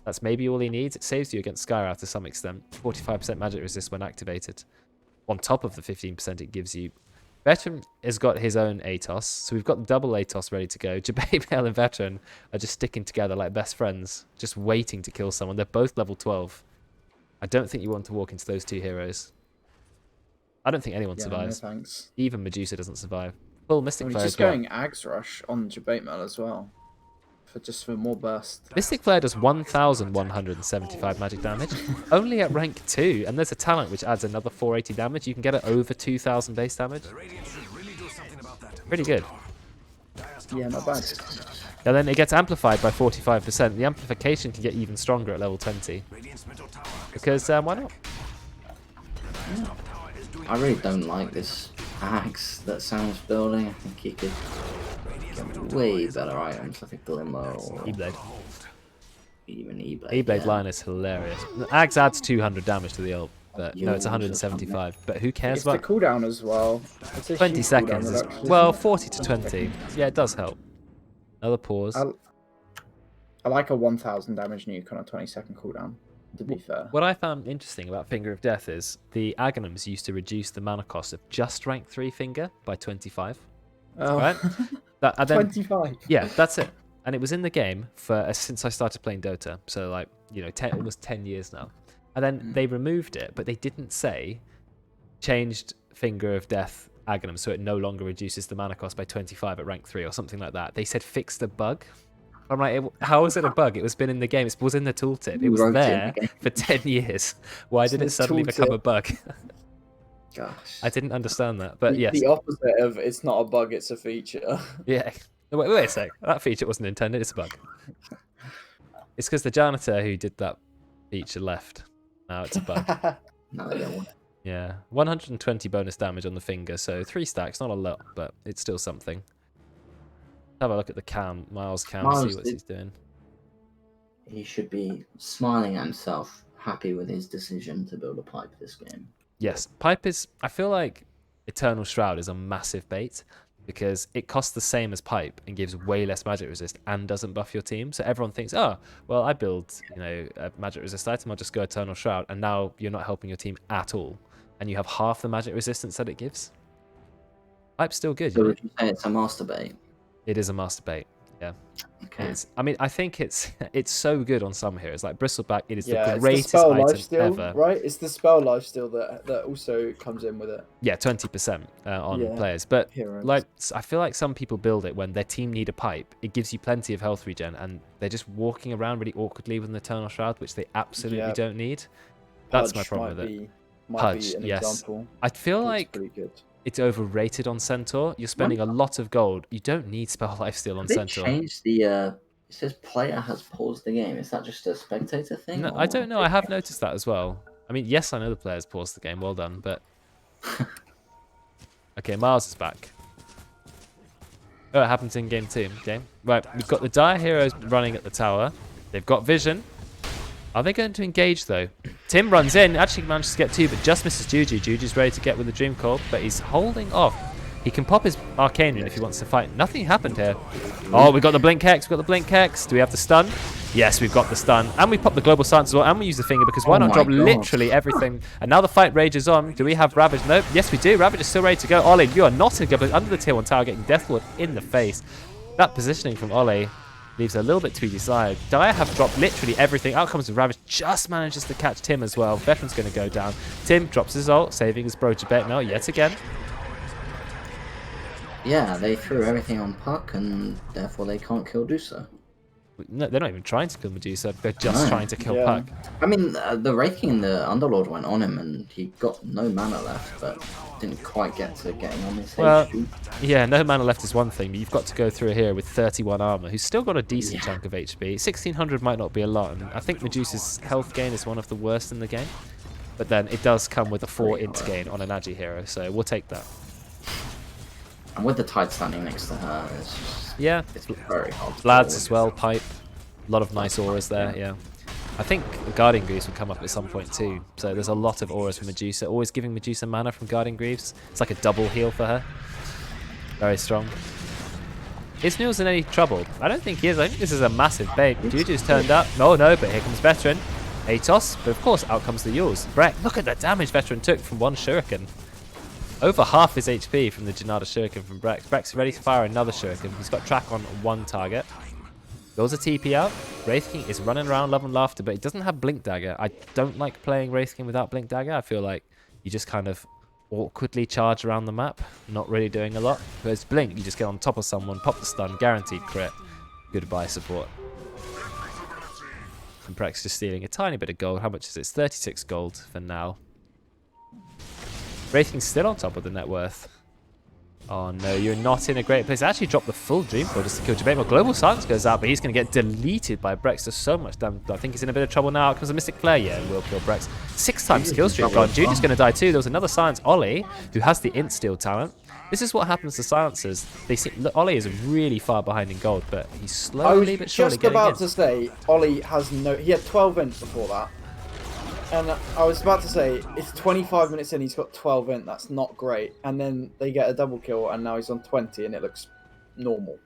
that's maybe all he needs. It saves you against Skyrath to some extent. 45% magic resist when activated, on top of the 15% it gives you. Veteran has got his own Atos, so we've got double Atos ready to go. Jababel and Veteran are just sticking together like best friends, just waiting to kill someone. They're both level 12. I don't think you want to walk into those 2 heroes. I don't think anyone Yeah, no survives. thanks. Even Medusa doesn't survive. Full Mystic I'm Flare just as well. going Ags Rush on Jabate as well. For more burst. Mystic Flare does 1,175 magic damage, only at rank 2, and there's a talent which adds another 480 damage. You can get it over 2,000 base damage. The Radiant should really do something about that. Pretty good. Yeah, not bad. And then it gets amplified by 45%. The amplification can get even stronger at level 20. Radiant's middle tower. Because, why not? I really don't like this axe that Sam's building. I think he could get way better items. I think Glimmer or E-Blade. even E-Blade. E-Blade yeah. line is hilarious. Axe adds 200 damage to the ult, but no, it's Yours or 175. But who cares It's the about cooldown as well. It's a 20 huge seconds? cooldown reduction, Well, isn't it? 40 to 20. Yeah, it does help. Another pause. I like a 1,000 damage nuke on a 20-second cooldown. to be fair. What I found interesting about Finger of Death is the Aghanims used to reduce the mana cost of just rank 3 Finger by 25. Oh, Right? And then, 25. yeah, that's it. And it was in the game for since I started playing Dota, so like, you know, almost 10 years now. And then they removed it, but they didn't say changed Finger of Death Aghanim so it no longer reduces the mana cost by 25 at rank 3 or something like that. They said fixed a bug. I'm like, how is it a bug? It was been in the game. It was in the tooltip. It was there for 10 years. Why did it suddenly become a bug? Gosh. I didn't understand that, but yes. The opposite of it's not a bug, it's a feature. Yeah. Wait a sec. That feature wasn't intended. It's a bug. It's because the janitor who did that feature left. Now it's a bug. No, I don't want it. Yeah. 120 bonus damage on the finger, so 3 stacks. Not a lot, but it's still something. Have a look at the Miles cam, see what he's doing. He should be smiling at himself, happy with his decision to build a pipe this game. Yes, pipe is. I feel like Eternal Shroud is a massive bait because it costs the same as pipe and gives way less magic resist and doesn't buff your team. So everyone thinks, oh, well, I build, you know, a magic resist item, I'll just go Eternal Shroud, and now you're not helping your team at all, and you have half the magic resistance that it gives. Pipe's still good. So would you say it's a master bait? It is a master bait. Yeah. Okay. I mean, I think it's so good on some heroes. Like Bristleback, it is Yeah, the greatest it's the spell item lifesteal, ever. right? It's the spell lifesteal that also comes in with it. Yeah, 20% on Yeah, players. But heroes. like, I feel like some people build it when their team need a pipe. It gives you plenty of health regen, and they're just walking around really awkwardly with an Eternal Shroud, which they absolutely don't need. That's my problem with it. Might be Pudge, an yes. example. I feel It's like pretty good. it's overrated on Centaur. You're spending a lot of gold. You don't need spell lifesteal on They Centaur. changed the. It says player has paused the game. Is that just a spectator thing? No, I don't know. I have noticed that as well. I mean, yes, I know the players paused the game. Well done, but okay, Miles is back. Oh, it happens in game 2. Okay, right. We've got the Dire Heroes running at the tower. They've got vision. Are they going to engage though? Tim runs in, actually manages to get 2, but just misses Juju. Juju's ready to get with the Dream Coil, but he's holding off. He can pop his Arcane Rune if he wants to fight. Nothing happened here. Oh, we got the Blink Hex. We got the Blink Hex. Do we have the stun? Yes, we've got the stun. And we pop the Global Silence as well, and we use the finger because why not drop literally everything? And now the fight rages on. Do we have Ravage? Nope. Yes, we do. Ravage is still ready to go. Ollie, you are not in good, but under the tier 1 tower, getting Deathlord in the face. That positioning from Ollie leaves a little bit to be desired. Dire have dropped literally everything. Out comes the Ravage, just manages to catch Tim as well. Veteran's going to go down. Tim drops his ult, saving his bro Jabet now yet again. Yeah, they threw everything on Puck, and therefore they can't kill Dusa. No, they're not even trying to kill Medusa. They're just trying to kill Puck. I mean, the Wraith King and the Underlord went on him, and he got no mana left, but didn't quite get to getting on his HP. Yeah, no mana left is one thing, but you've got to go through a hero with 31 armor, who's still got a decent chunk of HP. 1600 might not be a lot, and I think Medusa's health gain is one of the worst in the game. But then it does come with a 4 int gain on an Agi hero, so we'll take that. And with the Tide standing next to her, it's just, it's very hard. Lads as well, pipe. A lot of nice auras there, yeah. I think the Guardian Greaves will come up at some point too. So there's a lot of auras from Medusa. Always giving Medusa mana from Guardian Greaves. It's like a double heal for her. Very strong. Is Nils in any trouble? I don't think he is. I think this is a massive bait. Juju's turned up. No, but here comes Veteran. Atos, but of course out comes the Yules. Breck, look at the damage Veteran took from one Shuriken. Over half his HP from the Janada Shuriken from Brex. Brex ready to fire another Shuriken. He's got track on one target. Goes a TP out. Wraith King is running around Love and Laughter, but he doesn't have Blink Dagger. I don't like playing Wraith King without Blink Dagger. I feel like you just kind of awkwardly charge around the map, not really doing a lot. Whereas Blink, you just get on top of someone, pop the stun, guaranteed crit. Goodbye support. And Brex just stealing a tiny bit of gold. How much is it? It's 36 gold for now. Wraith King's still on top of the net worth. Oh no, you're not in a great place. Actually dropped the full Dream Coil just to kill Jabet. Well, Global Silence goes out, but he's going to get deleted by Brex. There's so much damage. I think he's in a bit of trouble now. Out comes a Mystic Flare. Yeah, will kill Brex. 6 times kill streak gone. Juju's going to die too. There was another Silence, Ollie, who has the Int Steal talent. This is what happens to Silencers. They see, look, Ollie is really far behind in gold, but he's slowly but surely getting in. I was just about to say, Ollie has no... He had 12 ints before that. And I was about to say, it's 25 minutes in, he's got 12 int, that's not great. And then they get a double kill, and now he's on 20, and it looks normal.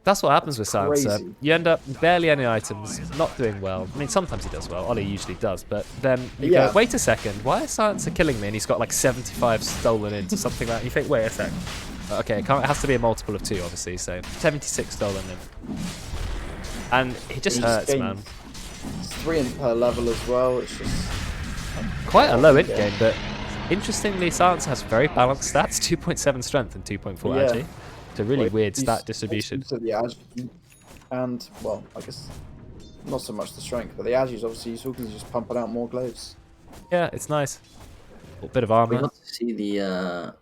That's what happens with That's Silencer. crazy. You end up barely any items, not doing well. I mean, sometimes he does well. Ollie usually does, but then you Yeah. go, wait a second, why is Silencer killing me? And he's got like 75 stolen into something like that. You think, wait a sec. Okay, it has to be a multiple of 2, obviously. So 76 stolen in. And he just He's hurts, gained- man. It's 3 in per level as well. It's just Quite a low int game, but interestingly, Silencer has very balanced stats: 2.7 strength and 2.4 Yeah. agi. It's a really weird he's- stat distribution. To the agi, and well, I guess not so much the strength, but the agi is obviously useful because he's just pumping out more glaives. Yeah, it's nice. A bit of We armor. got to see the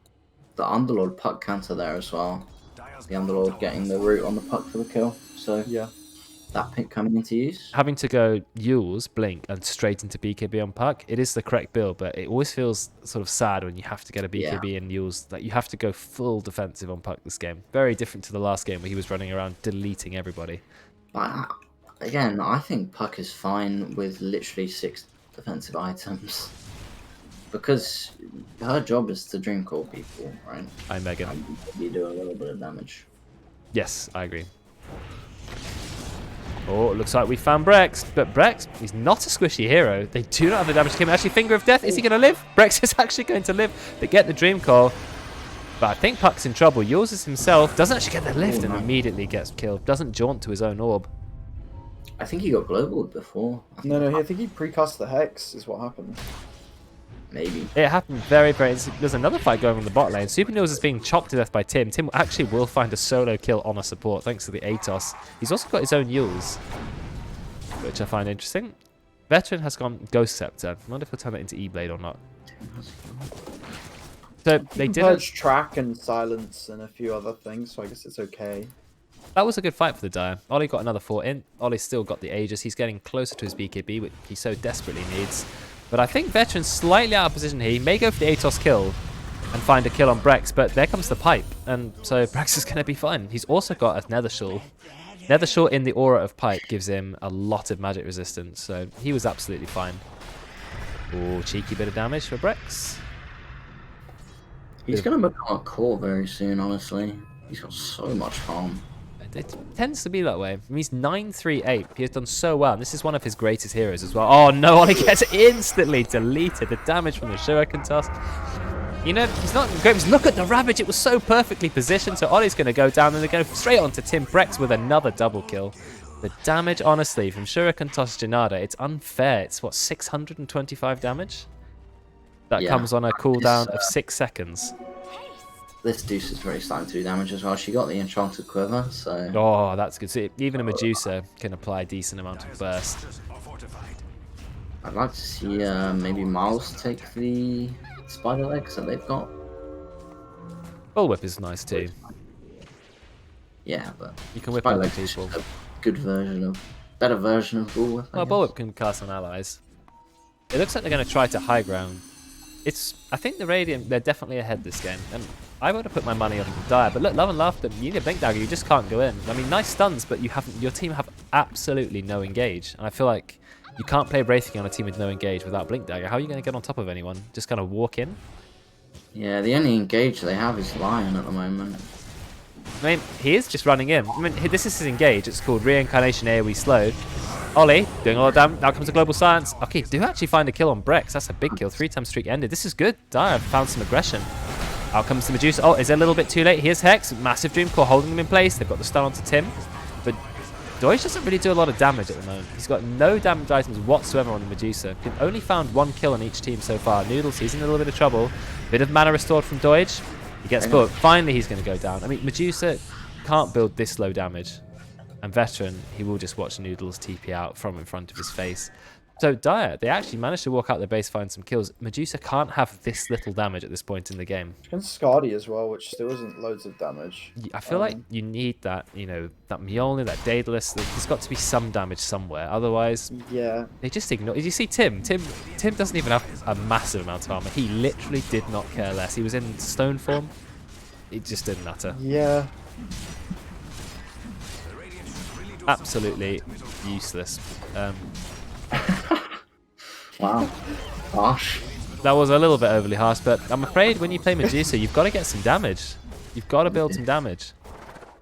Underlord puck counter there as well. The Underlord getting the root on the puck for the kill. So Yeah. that pick coming into use. Having to go Yules, Blink, and straight into BKB on Puck, it is the correct build, but it always feels sort of sad when you have to get a BKB and Yules. Like, you have to go full defensive on Puck this game. Very different to the last game where he was running around deleting everybody. But again, I think Puck is fine with literally 6 defensive items. Because her job is to dream call people, right? Hi, Megan. And maybe do a little bit of damage. Yes, I agree. Oh, it looks like we found Brex, but Brex, he's not a squishy hero. They do not have the damage to him. Actually, Finger of Death, is he going to live? Brex is actually going to live. They get the Dream Call, but I think Puck's in trouble. Yours himself doesn't actually get the lift and immediately gets killed. Doesn't jaunt to his own orb. I think he got global before. No, I think he precast the Hex is what happened. Maybe. It happened very, very... There's another fight going on the bot lane. Super Nils is being chopped to death by Tim. Tim actually will find a solo kill on a support thanks to the Atos. He's also got his own Yules, which I find interesting. Veteran has gone Ghost Scepter. I wonder if he'll turn that into E-Blade or not. So they did Purge track and silence and a few other things, so I guess it's okay. That was a good fight for the Dire. Ollie got another 4 in. Ollie's still got the Aegis. He's getting closer to his BKB, which he so desperately needs. But I think Veteran's slightly out of position here. He may go for the Atos kill and find a kill on Brex, but there comes the pipe, and so Brex is going to be fine. He's also got a Nether Shawl. Nether Shawl in the aura of pipe gives him a lot of magic resistance, so he was absolutely fine. Oh, cheeky bit of damage for Brex. He's going to become a core very soon, honestly. He's got so much harm. It tends to be that way. I mean, he's 938. He has done so well. And this is one of his greatest heroes as well. Oh no, Ollie gets instantly deleted. The damage from the Shuriken toss. You know, he's not great. Look at the Ravage. It was so perfectly positioned. So Ollie's going to go down and they go straight onto Tim Brex with another double kill. The damage, honestly, from Shuriken toss Janada, it's unfair. It's what, 625 damage? That comes on a cooldown of 6 seconds. This Deuce is very starting to do damage as well. She got the Enchanted Quiver, so... Oh, that's good. So even a Medusa can apply a decent amount of burst. I'd like to see maybe Miles take the Spider Legs that they've got. Bullwhip is nice too. Yeah, but You can whip Spider other Legs is people. just a good version of... better version of Bullwhip, I Well, guess. Bullwhip can cast on allies. It looks like they're going to try to high ground. I think the Radiant, they're definitely ahead this game. And I would have put my money on the Dire, but look, Love and Laughter, you need a Blink Dagger, you just can't go in. I mean, nice stuns, but your team have absolutely no engage. And I feel like you can't play Wraithing on a team with no engage without Blink Dagger. How are you going to get on top of anyone? Just kind of walk in? Yeah, the only engage they have is Lion at the moment. I mean, he is just running in. I mean, this is his engage. It's called Reincarnation AoE Slowed. Ollie, doing a lot of damage. Now comes the Global Silence. Okay, do actually find a kill on Brex. That's a big kill. 3-time streak ended. This is good. Dire found some aggression. Out comes the Medusa. Oh, is it a little bit too late? Here's Hex. Massive Dream Core holding them in place. They've got the stun onto Tim. But Deutsch doesn't really do a lot of damage at the moment. He's got no damage items whatsoever on the Medusa. He's only found 1 kill on each team so far. Noodles, he's in a little bit of trouble. Bit of mana restored from Deutsch. He gets booked. Finally, he's going to go down. I mean, Medusa can't build this low damage. And Veteran, he will just watch Noodles TP out from in front of his face. So Dire, they actually managed to walk out their base, find some kills. Medusa can't have this little damage at this point in the game. Against Skadi as well, which still isn't loads of damage. I feel like you need that, you know, that Mjolnir, that Daedalus. There's got to be some damage somewhere. Otherwise, Yeah. they just ignore. Did you see Tim? Tim doesn't even have a massive amount of armor. He literally did not care less. He was in stone form. It just didn't matter. Yeah. Absolutely useless. Wow. Harsh. That was a little bit overly harsh, but I'm afraid when you play Medusa, you've got to get some damage. You've got to build some damage.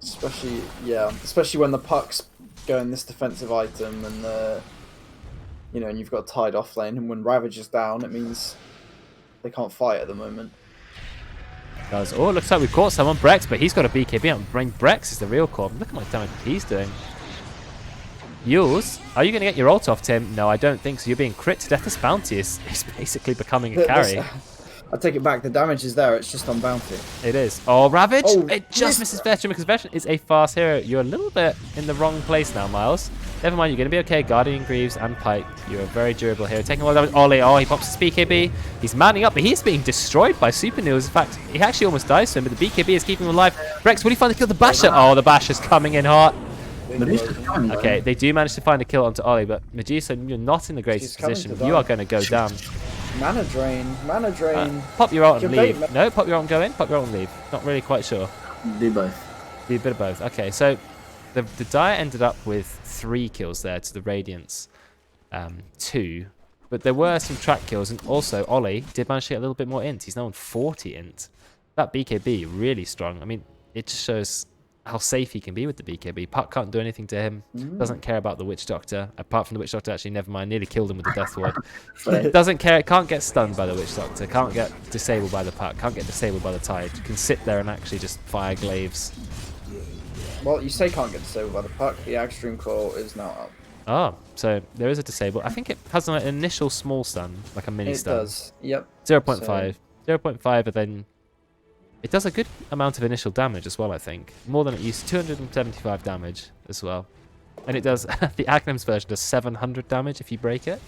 especially when the pucks go in this defensive item and and you've got a tied off lane, and when Ravage is down, it means they can't fight at the moment. Does. Oh, it looks like we've caught someone, Brex, but he's got a BKB on. Brex is the real core. Look at my damage he's doing. Yules, are you going to get your ult off, Tim? No, I don't think so. You're being crit to death. This bounty is basically becoming a carry. I take it back. The damage is there. It's just on bounty. It is. Oh, Ravage! Oh, it just misses Veteran because Veteran is a fast hero. You're a little bit in the wrong place now, Miles. Never mind, you're going to be okay. Guardian Greaves and Pike. You're a very durable hero. Taking a lot of damage. Ollie, oh, he pops his BKB. He's manning up, but he's being destroyed by Super Noodles. In fact, he actually almost dies to him, but the BKB is keeping him alive. Rex, will he finally kill the Basher? Oh, the Basher's coming in hot. Okay, they do manage to find a kill onto Ollie, but Medusa, you're not in the greatest position. You are going to go down. Mana drain. Pop your ult and leave. No, pop your ult and go in. Pop your ult and leave. Not really quite sure. Do both. Do a bit of both. Okay, so the Dire ended up with 3 kills there to the Radiant's 2. But there were some track kills, and also Ollie did manage to get a little bit more int. He's now on 40 int. That BKB, really strong. I mean, it just shows how safe he can be with the BKB. Puck can't do anything to him. Doesn't care about the Witch Doctor. Apart from the Witch Doctor, actually, never mind. Nearly killed him with the Death Ward. Doesn't care. Can't get stunned by the Witch Doctor. Can't get disabled by the Puck. Can't get disabled by the Tide. Can sit there and actually just fire glaives. Well, you say can't get disabled by the puck. The Extreme Claw is now up. Oh, so there is a disable. I think it has an initial small stun, like a mini stun. It does, yep. 0.5. So... 0.5, and then it does a good amount of initial damage as well, I think. More than it used. 275 damage as well. And it does, the Agnum's version does 700 damage if you break it,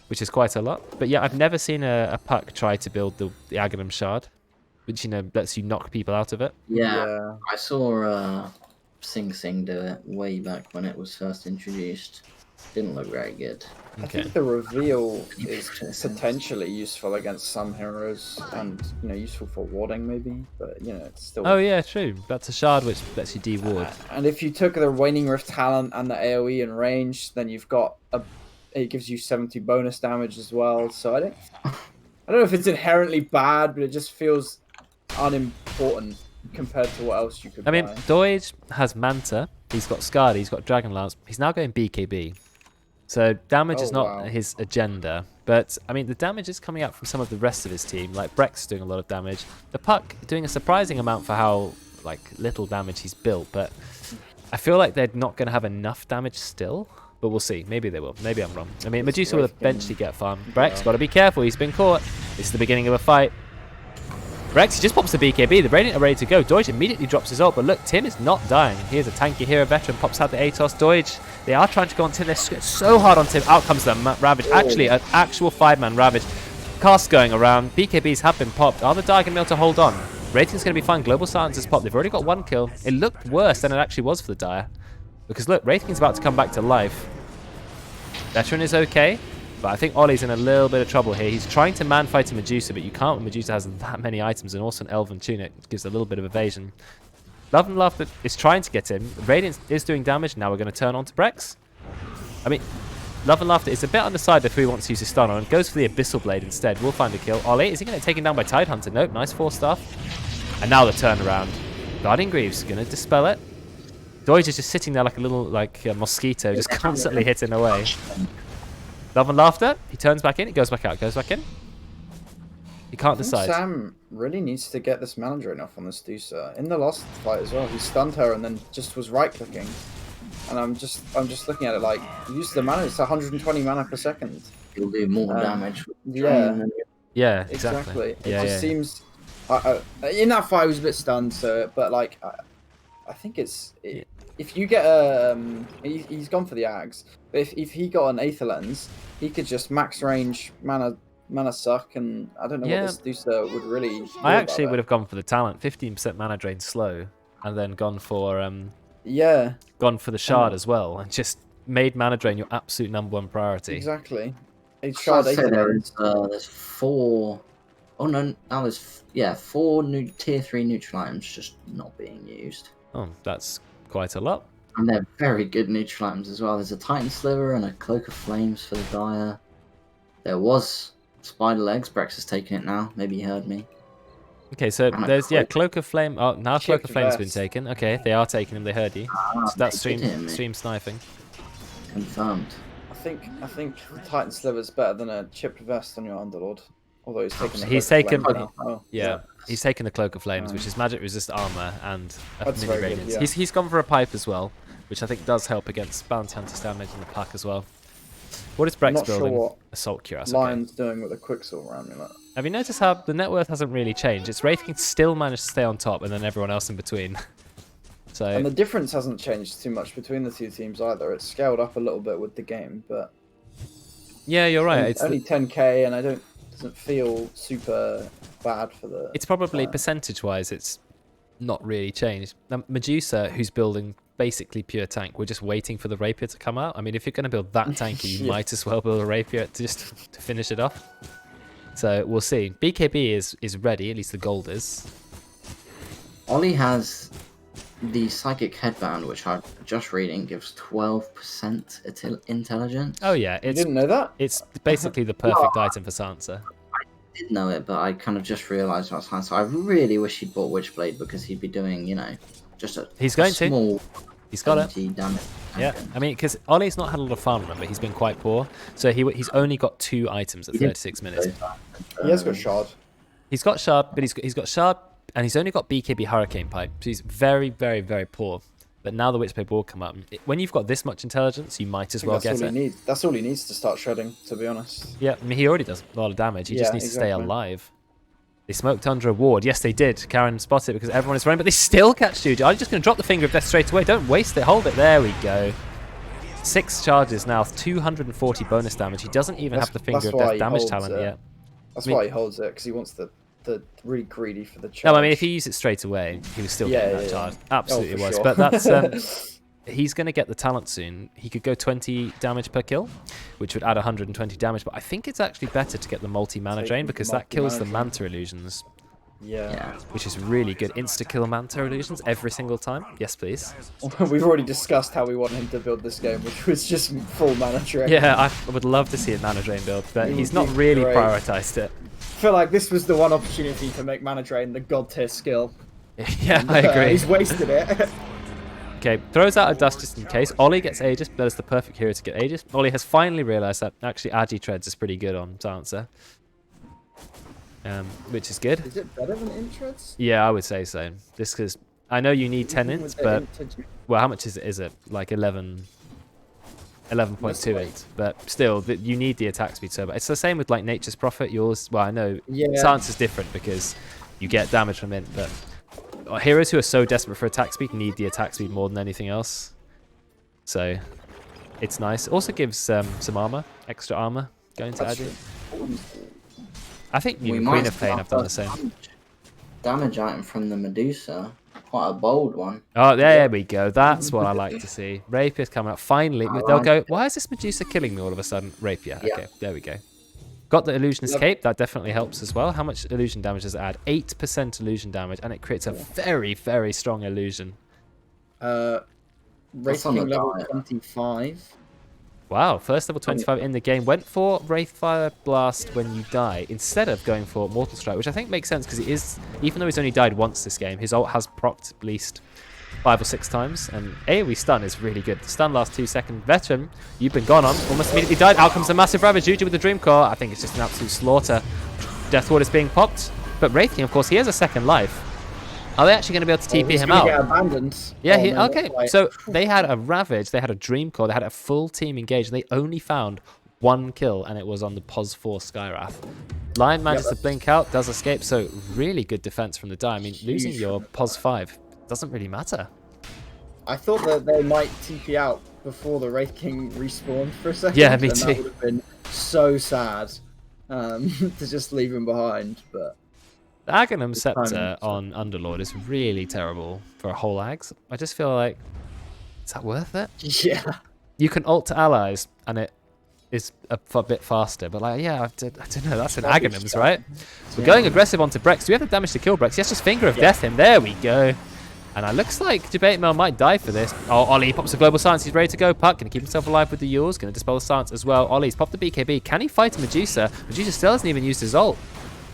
which is quite a lot. But yeah, I've never seen a puck try to build the Agnum Shard, which, lets you knock people out of it. Yeah. I saw Sing Sing do it way back when it was first introduced. Didn't look very good. I think the reveal is potentially useful against some heroes and, useful for warding maybe, but, it's still... Oh yeah, true. That's a shard which lets you de-ward. And if you took the Waning Rift talent and the AoE and range, then you've got it gives you 70 bonus damage as well, so I don't know if it's inherently bad, but it just feels unimportant compared to what else you could buy. I mean, Doige has Manta, he's got Skadi, he's got Dragonlance, he's now going BKB. So damage is not his agenda, but I mean the damage is coming out from some of the rest of his team, like Brex doing a lot of damage. The Puck doing a surprising amount for how little damage he's built, but I feel like they're not going to have enough damage still. But we'll see. Maybe they will. Maybe I'm wrong. I mean, Medusa will eventually get farm. Brex, got to be careful. He's been caught. This is the beginning of a fight. Brex, he just pops the BKB. The Radiant are ready to go. Doige immediately drops his ult, but look, Tim is not dying. Here's a tanky hero veteran, pops out the Atos. Doige, they are trying to go on Tim. They're so hard on Tim. Out comes the Ravage. Actually, an actual 5-man Ravage. Cast going around. BKBs have been popped. Are the Dire going to be able to hold on? Rating's going to be fine. Global Silence is popped. They've already got 1 kill. It looked worse than it actually was for the Dire. Because look, Rating's about to come back to life. Veteran is okay. But I think Ollie's in a little bit of trouble here. He's trying to man-fight a Medusa, but you can't when Medusa has that many items, and also an Elven Tunic gives a little bit of evasion. Love and Laughter is trying to get in. Radiant is doing damage. Now we're going to turn on to Brex. I mean, Love and Laughter is a bit undecided if he wants to use his stun on, and goes for the Abyssal Blade instead. We'll find a kill. Ollie, is he going to get taken down by Tidehunter? Nope, nice 4-stuff. And now the turnaround. Guardian Greaves going to dispel it. Doige is just sitting there like a little mosquito, just constantly hitting away. Love and Laughter. He turns back in. He goes back out. Goes back in. He can't decide. Sam really needs to get this mana drain off on this Medusa. In the last fight as well, he stunned her and then just was right-clicking. And I'm just looking at it like, use the mana. It's 120 mana per second. He'll do more damage. Yeah, exactly. It just seems. In that fight, I was a bit stunned. But I think it's. If you get he's gone for the Ags. But if he got an Aether Lens, he could just max range mana suck, and I don't know what this Medusa would really. I actually would have gone for the talent, 15% mana drain slow, and then gone for the shard as well, and just made mana drain your absolute #1 priority. Exactly. There's 4. Oh no, now there's 4 new tier 3 neutral items just not being used. Oh, that's quite a lot. And they're very good neutral items as well. There's a Titan Sliver and a Cloak of Flames for the Dire. There was Spider Legs. Brex has taken it now. Maybe he heard me. Okay, so And a there's quick- Cloak of Flame. Oh, now Cloak Chipped of Flame's been vest. taken. Okay, they are taking him. They heard you. So that's they did hear me. stream sniping. Confirmed. I think the Titan Sliver is better than a chipped vest on your Underlord. Although he's taken. the He's Cloak of taken. Flame now. Oh, Yeah, he's taken the Cloak of Flames, which is magic resist armor and a That's mini very good, radiance. yeah. He's gone for a pipe as well, which I think does help against bounty hunters damage in the pack as well. What is Brex not sure building? what Assault cuirass. Okay. Lion's doing with a Quicksilver amulet. Have you noticed how the net worth hasn't really changed? It's Wraith King still managed to stay on top, and then everyone else in between. So And the difference hasn't changed too much between the two teams either. It's scaled up a little bit with the game, but yeah, you're right. only, It's only 10k, and doesn't feel super bad for the. It's probably Fire. percentage-wise, it's not really changed. Now, Medusa, who's building basically pure tank, we're just waiting for the rapier to come out. I mean, if you're going to build that tanky, you Yeah. might as well build a rapier to finish it off. So we'll see. BKB is ready, at least the gold is. Ollie has the Psychic Headband, which I'm just reading, gives 12% intelligence. Oh yeah, You didn't know that? it's basically the perfect item for Sansa. I did know it, but I kind of just realised last time. So I really wish he'd bought Witchblade because he'd be doing, you know, just a He's going to. small He's got it. 70 damage. Yeah, I mean, because Ollie's not had a lot of farm, remember? He's been quite poor. So he's only got 2 items at 36 minutes. He has got shard. He's got Shard, but he's got Shard, and he's only got BKB Hurricane Pipe. So he's very, very, very poor. But now the Witchblade will come up. When you've got this much intelligence, you might as well That's get all he it. needs. That's all he needs to start shredding, to be honest. Yeah, I mean, he already does a lot of damage. He just Yeah, needs to stay exactly. alive. They smoked under a ward. Yes, they did. Karen spotted it because everyone is running, but they still catch Juju. Are you just going to drop the Finger of Death straight away? Don't waste it. Hold it. There we go. 6 charges now, 240 bonus damage. He doesn't even have the Finger of why Death he damage holds talent it. yet. That's I mean- why he holds it, because he wants the really greedy for the charge. No, I mean, if he used it straight away, he was still getting that yeah. charge. Oh, Absolutely for was. sure. But that's he's going to get the talent soon. He could go 20 damage per kill, which would add 120 damage. But I think it's actually better to get the multi-mana Take drain the because that kills the multi-mana Manta illusions, Yeah. which is really good. Insta-kill Manta illusions every single time. Yes, please. We've already discussed how we want him to build this game, which was just full mana drain. Yeah, I would love to see a mana drain build, but It he's would not be really great. prioritized it. I feel like this was the one opportunity to make mana drain the god tier skill. Yeah, I agree. He's wasted it. Okay, throws out a dust just in case. Ollie gets Aegis. That is the perfect hero to get Aegis. Ollie has finally realised that actually Agi Treads is pretty good on Sansa. Which is good. Is it better than Intreds? Yeah, I would say so. This because I know you need 10 Even ints, with the but Intreds- well, how much is it? Is it like 11.28? But still, you need the attack speed so bad. It's the same with like Nature's Prophet. Yours, well, I know Yeah. Sansa's different because you get damage from it, but heroes who are so desperate for attack speed need the attack speed more than anything else. So it's nice. Also gives some armor, extra armor going to That's Agi. true. I think We Queen might of Pain have have done the our same. damage item from the Medusa. Quite a bold one. Oh, there we go. That's what I like to see. Rapier's coming out. Finally, they'll like go, why is this Medusa killing me all of a sudden? Rapier. Yeah. Okay, there we go. Got the illusion Love- escape. That definitely helps as well. How much illusion damage does it add? 8% illusion damage, and it creates a very, very strong illusion. Wraith That's on King the level diet. 25. Wow, first level 25 in the game. Went for Wraithfire Blast when you die, instead of going for Mortal Strike, which I think makes sense, because it is, even though he's only died once this game, his ult has procced at least 5 or 6 times, and AoE stun is really good. The stun lasts 2 seconds. Veteran, you've been gone on, almost immediately died. Out comes a massive Ravage. Juju with the Dream Core. I think it's just an absolute slaughter. Death Ward is being popped, but Wraith King, of course, he has a second life. Are they actually going to be able to TP He's him gonna out? Get abandoned. Yeah, Oh, no, okay. that's right. So they had a Ravage, they had a Dream Core, they had a full team engaged, and they only found 1 kill, and it was on the POS 4 Skyrath. Lion manages to blink out, does escape, so really good defense from the die. I mean, losing Huge. your POS 5 doesn't really matter. I thought that they might TP out before the Wraith King respawned for a second. Yeah, me and too. That would have been so sad to just leave him behind. But The Aghanim It's Scepter timing, so- on Underlord is really terrible for a whole Ags. I just feel like, is that worth it? yeah, You can ult to allies, and it is a bit faster, but like, yeah, I don't know, that's an That'd be Aghanims, fun. right? So we're going aggressive onto Brex. Do we have the damage to kill Brex? Yes, just Finger of Death him. There we go. And it looks like Debate Mail might die for this. Oh, Ollie pops a Global Silence. He's ready to go. Puck, going to keep himself alive with the Yules. Going to dispel the Silence as well. Ollie's popped the BKB. Can he fight a Medusa? Medusa still hasn't even used his ult.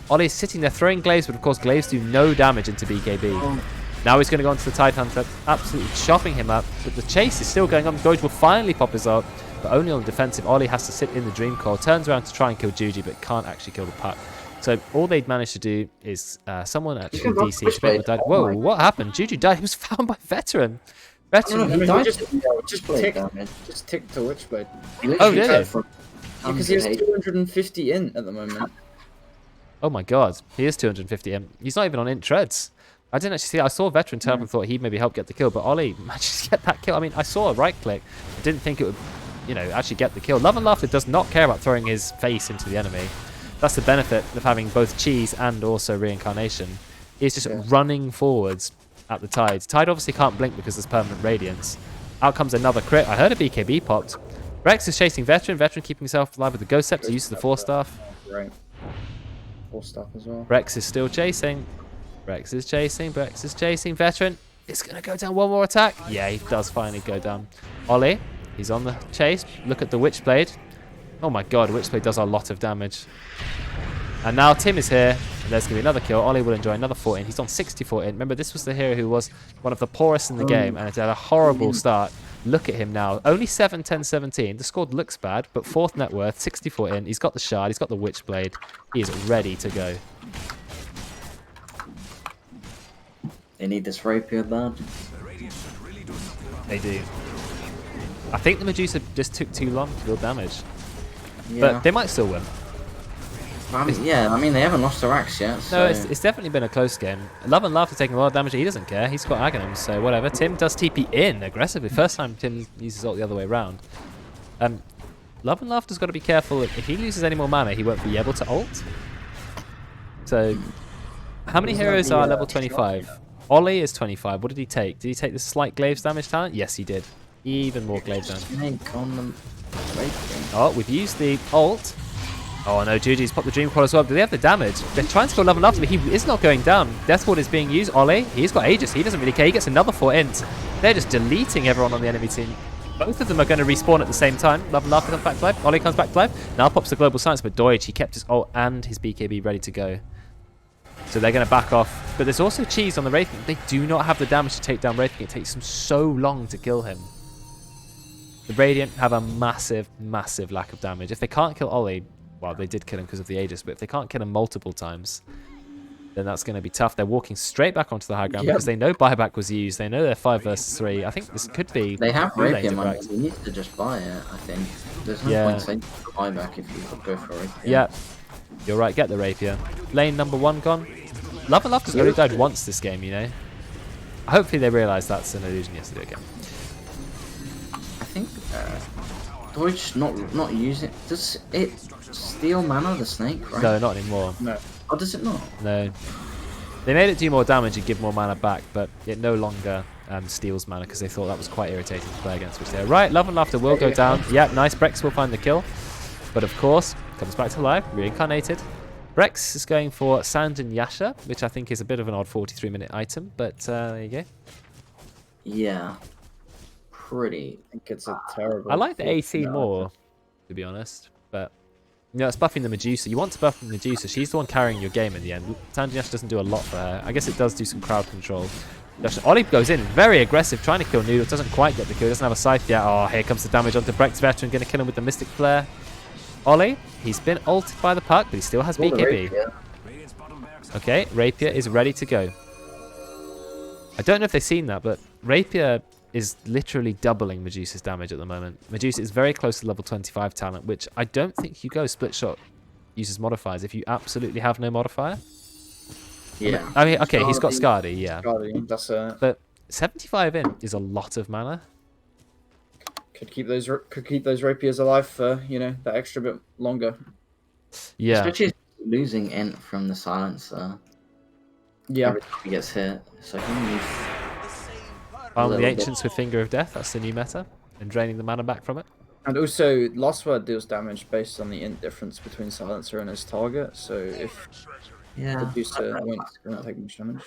Ollie's sitting there throwing glaives, but of course glaives do no damage into BKB. Now he's going to go onto the Tide Hunter, absolutely chopping him up. But the chase is still going on. Doge will finally pop his ult, but only on the defensive. Ollie has to sit in the Dream Coil, turns around to try and kill Juji, but can't actually kill the puck. So all they'd managed to do is someone actually DC died. Whoa, what happened? Juju died. He was found by Veteran. Veteran. No, he died. Just Witchblade tick to Witchblade. Oh, really? Because he has 250 int at the moment. Oh my god, he is 250 M. He's not even on int treads. I didn't actually see it. I saw Veteran turn up and thought he'd maybe help get the kill, but Ollie managed to get that kill. I mean, I saw a right click. I didn't think it would, actually get the kill. Love and Laughter does not care about throwing his face into the enemy. That's the benefit of having both cheese and also reincarnation. He's just running forwards at the Tide. Tide obviously can't blink because there's permanent radiance. Out comes another crit. I heard a BKB popped. Rex is chasing Veteran. Veteran keeping himself alive with the Ghost Scepter. Uses the Force Staff. Right. Force Staff as well. Rex is still chasing. Rex is chasing. Rex is chasing. Veteran. It's going to go down one more attack. Yeah, he does finally go down. Ollie, he's on the chase. Look at the Witchblade. Oh my god, Witchblade does a lot of damage. And now Tim is here. And there's going to be another kill. Ollie will enjoy another 14. He's on 64 in. Remember, this was the hero who was one of the poorest in the game. And it had a horrible start. Look at him now. Only 7, 10, 17. The score looks bad, but 4th net worth, 64 in. He's got the shard. He's got the Witchblade. He is ready to go. They need this rapier bad. They do. I think the Medusa just took too long to deal damage. Yeah. But they might still win. I mean, they haven't lost their axe yet. So. No, it's definitely been a close game. Love and Laughter taking a lot of damage. He doesn't care. He's got Aghanim's, so whatever. Tim does TP in aggressively. First time Tim uses ult the other way around. Love and Laughter's got to be careful. If he loses any more mana, he won't be able to ult. So, how many heroes are level 25? Ollie is 25. What did he take? Did he take the slight glaives damage talent? Yes, he did. Even more glaives damage. Oh, we've used the ult. Oh no, Juji's popped the Dream Coil as well. Do they have the damage? They're trying to go level up, but he is not going down. Death Ward is being used. Ollie, he's got Aegis. He doesn't really care. He gets another 4 int. They're just deleting everyone on the enemy team. Both of them are going to respawn at the same time. Love and Laughter comes back to life. Ollie comes back to life. Now pops the Global Silence, but Deutsch, he kept his ult and his BKB ready to go. So they're going to back off. But there's also cheese on the Wraithing. They do not have the damage to take down Wraithing. It takes them so long to kill him. The Radiant have a massive, massive lack of damage. If they can't kill Ollie, well, they did kill him because of the Aegis, but if they can't kill him multiple times, then that's going to be tough. They're walking straight back onto the high ground because they know buyback was used. They know they're 5 versus 3. I think this could be... They have Rapier money. You need to just buy it, I think. There's no point saying buyback if you go for Rapier. Yeah, you're right. Get the Rapier. Lane number 1 gone. Love and Laughter's only died once this game, you know. Hopefully they realise that's an illusion. Yes, they do again. I think Deutsch not use it. Does it steal mana, the snake, right? No, not anymore. No. Oh, does it not? No. They made it do more damage and give more mana back, but it no longer steals mana because they thought that was quite irritating to play against. Which they're right. Love and Laughter will go down. Yeah, nice. Brex will find the kill, but of course comes back to life, reincarnated. Brex is going for Sand and Yasha, which I think is a bit of an odd 43-minute item, but there you go. Yeah. Pretty. I think it's a terrible... I like the AC more, to be honest, but... it's buffing the Medusa. You want to buff the Medusa. She's the one carrying your game in the end. Sand and Yasha doesn't do a lot for her. I guess it does do some crowd control. Ollie goes in, very aggressive, trying to kill Noodle. Doesn't quite get the kill. Doesn't have a scythe yet. Oh, here comes the damage onto Brex. Veteran going to kill him with the Mystic Flare. Ollie, he's been ulted by the puck, but he still has BKB. Okay, Rapier is ready to go. I don't know if they've seen that, but Rapier is literally doubling Medusa's damage at the moment. Medusa is very close to level 25 talent, which I don't think you go split shot uses modifiers if you absolutely have no modifier. Yeah. I mean, okay, he's got Scardy, yeah. Scardy, that's a... But 75 in is a lot of mana. Could keep those rapiers alive for, that extra bit longer. Yeah. Especially losing int from the silencer. Yeah. Every time he gets hit. So he can use... The Ancients with Finger of Death, that's the new meta. And draining the mana back from it. And also, Lost Word deals damage based on the int difference between Silencer and his target. So if Medusa won't take much damage.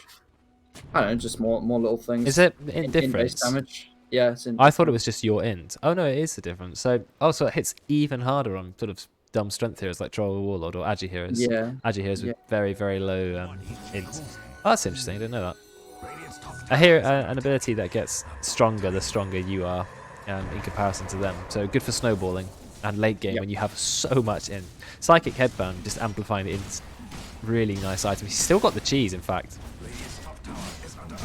I don't know, just more little things. Is it int difference? Damage. Yeah, it's I thought it was just your int. Oh no, it is the difference. So it hits even harder on sort of dumb strength heroes like Troll Warlord or Agi heroes. Yeah. Agi heroes with very, very low int. Oh, that's interesting. I didn't know that. Radiant's top I hear an ability that gets stronger the stronger you are in comparison to them. So good for snowballing and late game when you have so much in. Psychic Headband, just amplifying the int. Really nice item. He's still got the cheese, in fact. Radiant's top tower is under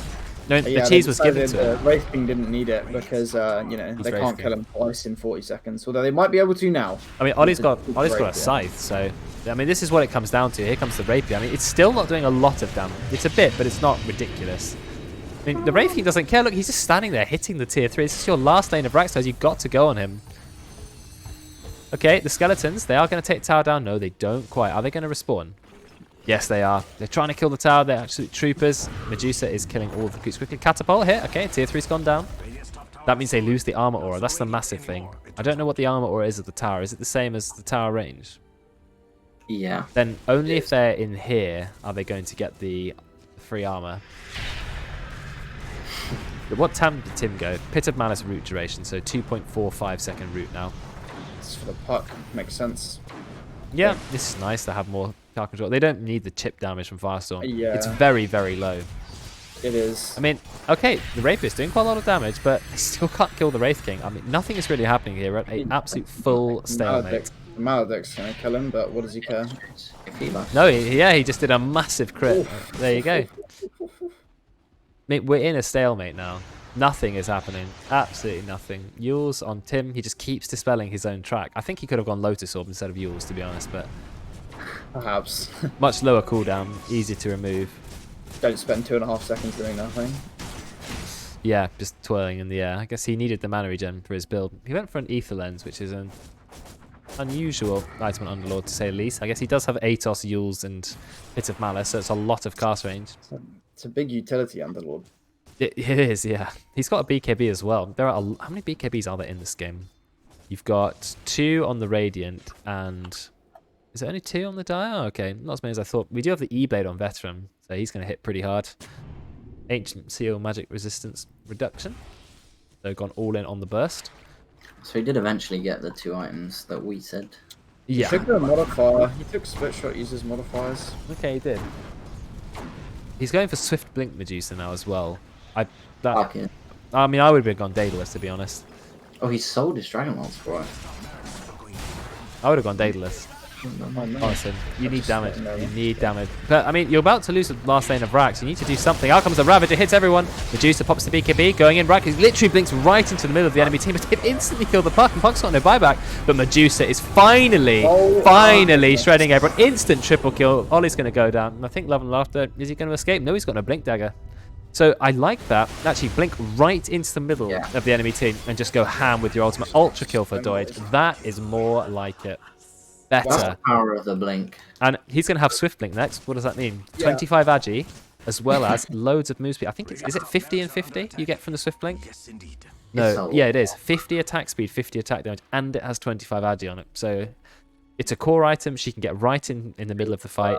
No, the cheese was given to him. Wraith King didn't need it because you know they Wraith can't King. kill him twice in 40 seconds. Although they might be able to now. I mean, Ollie's got Great, a yeah. scythe, so I mean, this is what it comes down to. Here comes the rapier. I mean, it's still not doing a lot of damage. It's a bit, but it's not ridiculous. I mean, the Wraith King doesn't care. Look, he's just standing there hitting the tier 3. This is your last lane of Rackstars. You've got to go on him. Okay, the skeletons, they are going to take the tower down. No, they don't quite. Are they going to respawn? Yes, they are. They're trying to kill the tower. They're absolute troopers. Medusa is killing all of the creeps quickly. Catapult hit. Okay, tier 3's gone down. Radiant's top tower. That means they lose the armor aura. That's the massive thing. I don't know what the armor aura is of the tower. Is it the same as the tower range? Yeah. Then only if they're in here are they going to get the free armor. What time did Tim go? Pit of Malice root duration, so 2.45 second root now. It's for the puck. Makes sense. Yeah, this is nice to have more car control. They don't need the chip damage from Firestorm. Yeah. It's very, very low. It is. I mean, okay, the Wraith is doing quite a lot of damage, but he still can't kill the Wraith King. I mean, nothing is really happening here. We're at an absolute full stalemate. Maledict's gonna kill him, but what does he care? If he likes. No, he just did a massive crit. There you go. I mean, we're in a stalemate now. Nothing is happening. Absolutely nothing. Yule's on Tim. He just keeps dispelling his own track. I think he could have gone Lotus Orb instead of Yule's, to be honest, but Perhaps. much lower cooldown, easy to remove. Don't spend 2.5 seconds doing nothing. Yeah, just twirling in the air. I guess he needed the mana regen for his build. He went for an Ether Lens, which is an unusual item on Underlord, to say the least. I guess he does have Atos, Yules, and Pit of Malice, so it's a lot of cast range. It's a big utility Underlord. It is, yeah. He's got a BKB as well. There are how many BKBs are there in this game? You've got 2 on the Radiant, and is there only 2 on the Dire? Oh, okay, not as many as I thought. We do have the E-Blade on Veteran, so he's going to hit pretty hard. Ancient Seal Magic Resistance Reduction. So gone all in on the burst. So he did eventually get the 2 items that we said. Yeah. He took the modifier. He took split shot uses modifiers. Okay, he did. He's going for Swift Blink Medusa now as well. I Okay. mean, I would have gone Daedalus, to be honest. Oh, he sold his Dragon Lance for it. I would have gone Daedalus. Oh, no. Honestly, you need damage. No. You need damage. But, I mean, you're about to lose the last lane of Rax. You need to do something. Out comes the Ravager, hits everyone. Medusa pops the BKB, going in. Rax literally blinks right into the middle of the enemy team. But it instantly killed the Puck, and Puck's got no buyback. But Medusa is finally shredding everyone. Instant triple kill. Ollie's going to go down. And I think Love and Laughter, is he going to escape? No, he's got no Blink Dagger. So I like that. Actually, blink right into the middle of the enemy team and just go ham with your ultimate. Ultra kill for Doid. That is more like it. That's Better. the power of the blink. And he's going to have Swift Blink next. What does that mean? Yeah. 25 Agi, as well as loads of move speed. I think is it 50 and 50 you get from the Swift Blink? Yes, indeed. No, yeah, it is. 50 attack speed, 50 attack damage, and it has 25 Agi on it. So it's a core item. She can get right in the middle of the fight.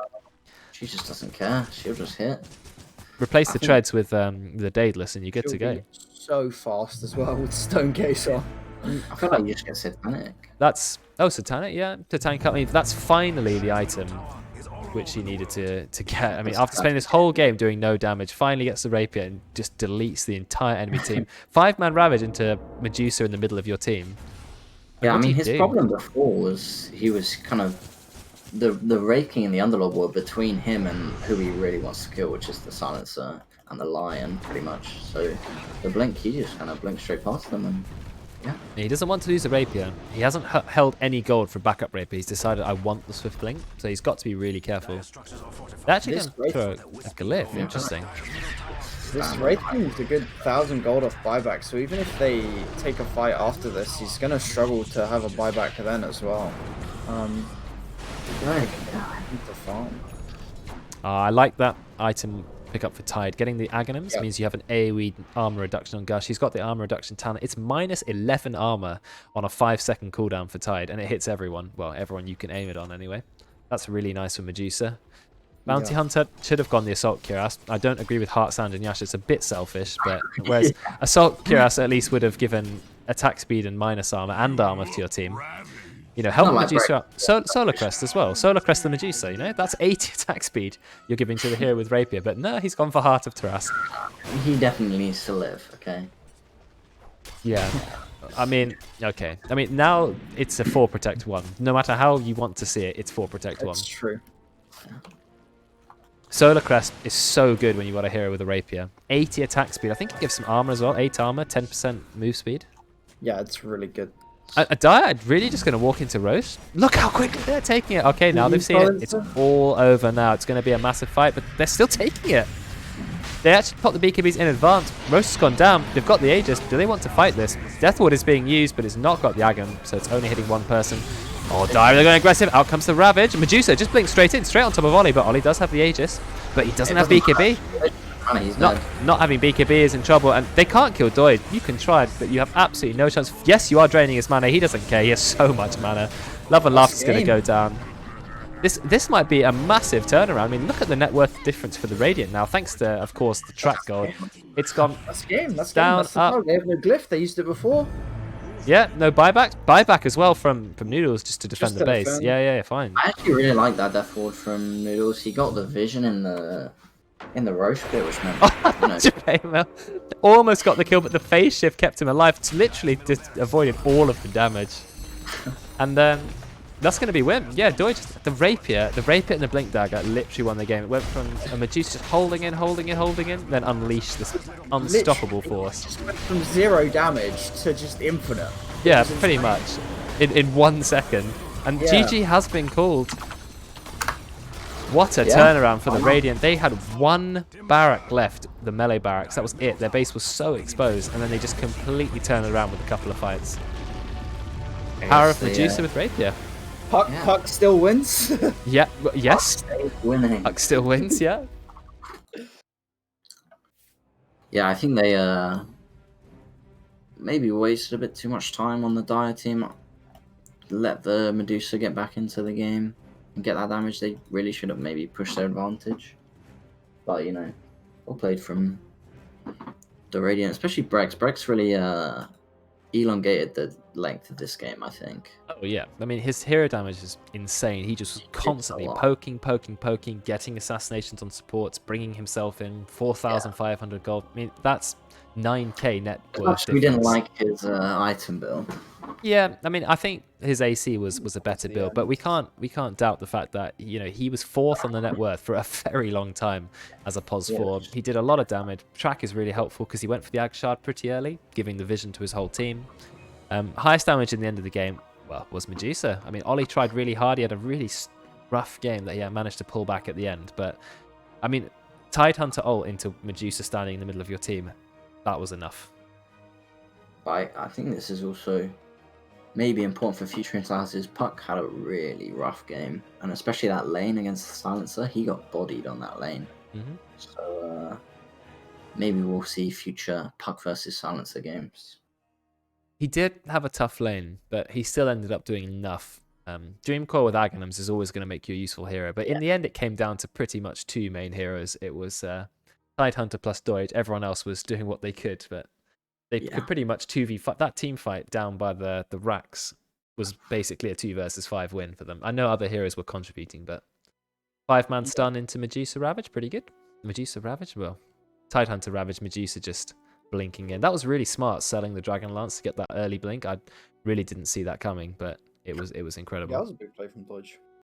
She just doesn't care. She'll just hit. Replace the treads with the Daedalus, and you're good to go. So fast as well with Stone Case on. I feel like you just get Satanic. That's Satanic, yeah. Satanic. I mean, that's finally the item which he needed to get. I mean, after spending this whole game doing no damage, finally gets the rapier and just deletes the entire enemy team. 5-man Ravage into Medusa in the middle of your team. Yeah, I What do mean, you his do? problem before was he was kind of the Wraith King and the Underlord were between him and who he really wants to kill, which is the Silencer and the Lion, pretty much. So the blink, he just kind of blinks straight past them, and yeah. He doesn't want to lose the rapier. He hasn't held any gold for backup rapier. He's decided, I want the Swift Blink, so he's got to be really careful. Structures are fortified. They actually This can throw a glyph. Interesting. This Wraith King's a good 1,000 gold off buyback, so even if they take a fight after this, he's gonna struggle to have a buyback then as well. Right. Need to farm. I like that item pickup for Tide. Getting the Aghanims means you have an AoE armor reduction on Gush. He's got the armor reduction talent. It's minus 11 armor on a 5-second cooldown for Tide, and it hits everyone. Well, everyone you can aim it on anyway. That's really nice for Medusa. Bounty Hunter should have gone the Assault Cuirass. I don't agree with Heart Sand and Yash. It's a bit selfish, but whereas Assault Cuirass at least would have given attack speed and minus armor and armor to your team. You know, help Not like Medusa out. Solar Crest as well. Solar Crest the Medusa, you know? That's 80 attack speed you're giving to the hero with Rapier. But no, he's gone for Heart of Tarrasque. He definitely needs to live, okay? Yeah. I mean, okay. I mean, now it's a 4 protect 1. No matter how you want to see it, it's 4 protect 1. That's true. Solar Crest is so good when you got a hero with a Rapier. 80 attack speed. I think it gives some armor as well. 8 armor, 10% move speed. Yeah, it's really good. A Dire really just going to walk into Roche? Look how quickly they're taking it. Okay, now they've seen it. It's all over now. It's going to be a massive fight, but they're still taking it. They actually pop the BKBs in advance. Roche has gone down. They've got the Aegis. Do they want to fight this? Deathward is being used, but it's not got the Agon, so it's only hitting one person. Oh, Dire, they're going aggressive. Out comes the Ravage. Medusa just blinks straight in, straight on top of Ollie, but Ollie does have the Aegis, but he doesn't have BKB. He's Not having BKB is in trouble, and they can't kill Doid. You can try, but you have absolutely no chance. Yes, you are draining his mana. He doesn't care. He has so much mana. Love and Laughter is going to go down. This might be a massive turnaround. I mean, look at the net worth difference for the Radiant now. Thanks to, of course, the track gold. It's gone That's game. That's down, game. That's up. They have no glyph. They used it before. Yeah, no buyback. Buyback as well from Noodles just to defend Just the to base. defend. Yeah, fine. I actually really like that Deathward from Noodles. He got the vision in the Roche bit, which meant, you know, Japemel almost got the kill, but the phase shift kept him alive. It's literally just avoided all of the damage. And that's going to be win. Yeah, Doid just the Rapier and the Blink Dagger literally won the game. It went from a Medusa just holding in, then unleashed this unstoppable force. Just went from 0 damage to just infinite. Yeah, pretty much. In 1 second. And Yeah. GG has been called. What a Yeah. turnaround for the Radiant. They had 1 barrack left, the melee barracks. That was it. Their base was so exposed, and then they just completely turned it around with a couple of fights. Power of Medusa with Rapier. Puck still wins. Yeah, yes. winning. Puck still wins, yeah. Yeah, I think they maybe wasted a bit too much time on the Dire team. Let the Medusa get back into the game and get that damage. They really should have maybe pushed their advantage. But, you know, well played from the Radiant, especially Brex. Brex really elongated the length of this game, I think. Oh, yeah. I mean, his hero damage is insane. He just was constantly poking, getting assassinations on supports, bringing himself in, 4,500 gold. I mean, that's 9k net worth. We didn't like his item build. Yeah, I mean, I think his AC was a better build, but we can't doubt the fact that, you know, he was 4th on the net worth for a very long time as a pos 4. He did a lot of damage. Track is really helpful because he went for the Ag Shard pretty early, giving the vision to his whole team. Highest damage in the end of the game, well, was Medusa. I mean, Ollie tried really hard. He had a really rough game that he managed to pull back at the end, but I mean, Tidehunter ult into Medusa standing in the middle of your team, that was enough. I think this is also maybe important for future analysis. Puck had a really rough game, and especially that lane against the Silencer, he got bodied on that lane. So maybe we'll see future Puck versus Silencer games. He did have a tough lane, but he still ended up doing enough. Dreamcore with Aghanims is always going to make you a useful hero, but in the end it came down to pretty much 2 main heroes. It was Tidehunter plus Doid. Everyone else was doing what they could, but they could pretty much 2v5. That team fight down by the racks was basically a 2 versus 5 win for them. I know other heroes were contributing, but 5-man stun into Medusa Ravage, pretty good. Medusa Ravage, well, Tidehunter Ravage, Medusa just blinking in. That was really smart, selling the Dragon Lance to get that early blink. I really didn't see that coming, but it was incredible. Yeah, that was a big play from Dodge.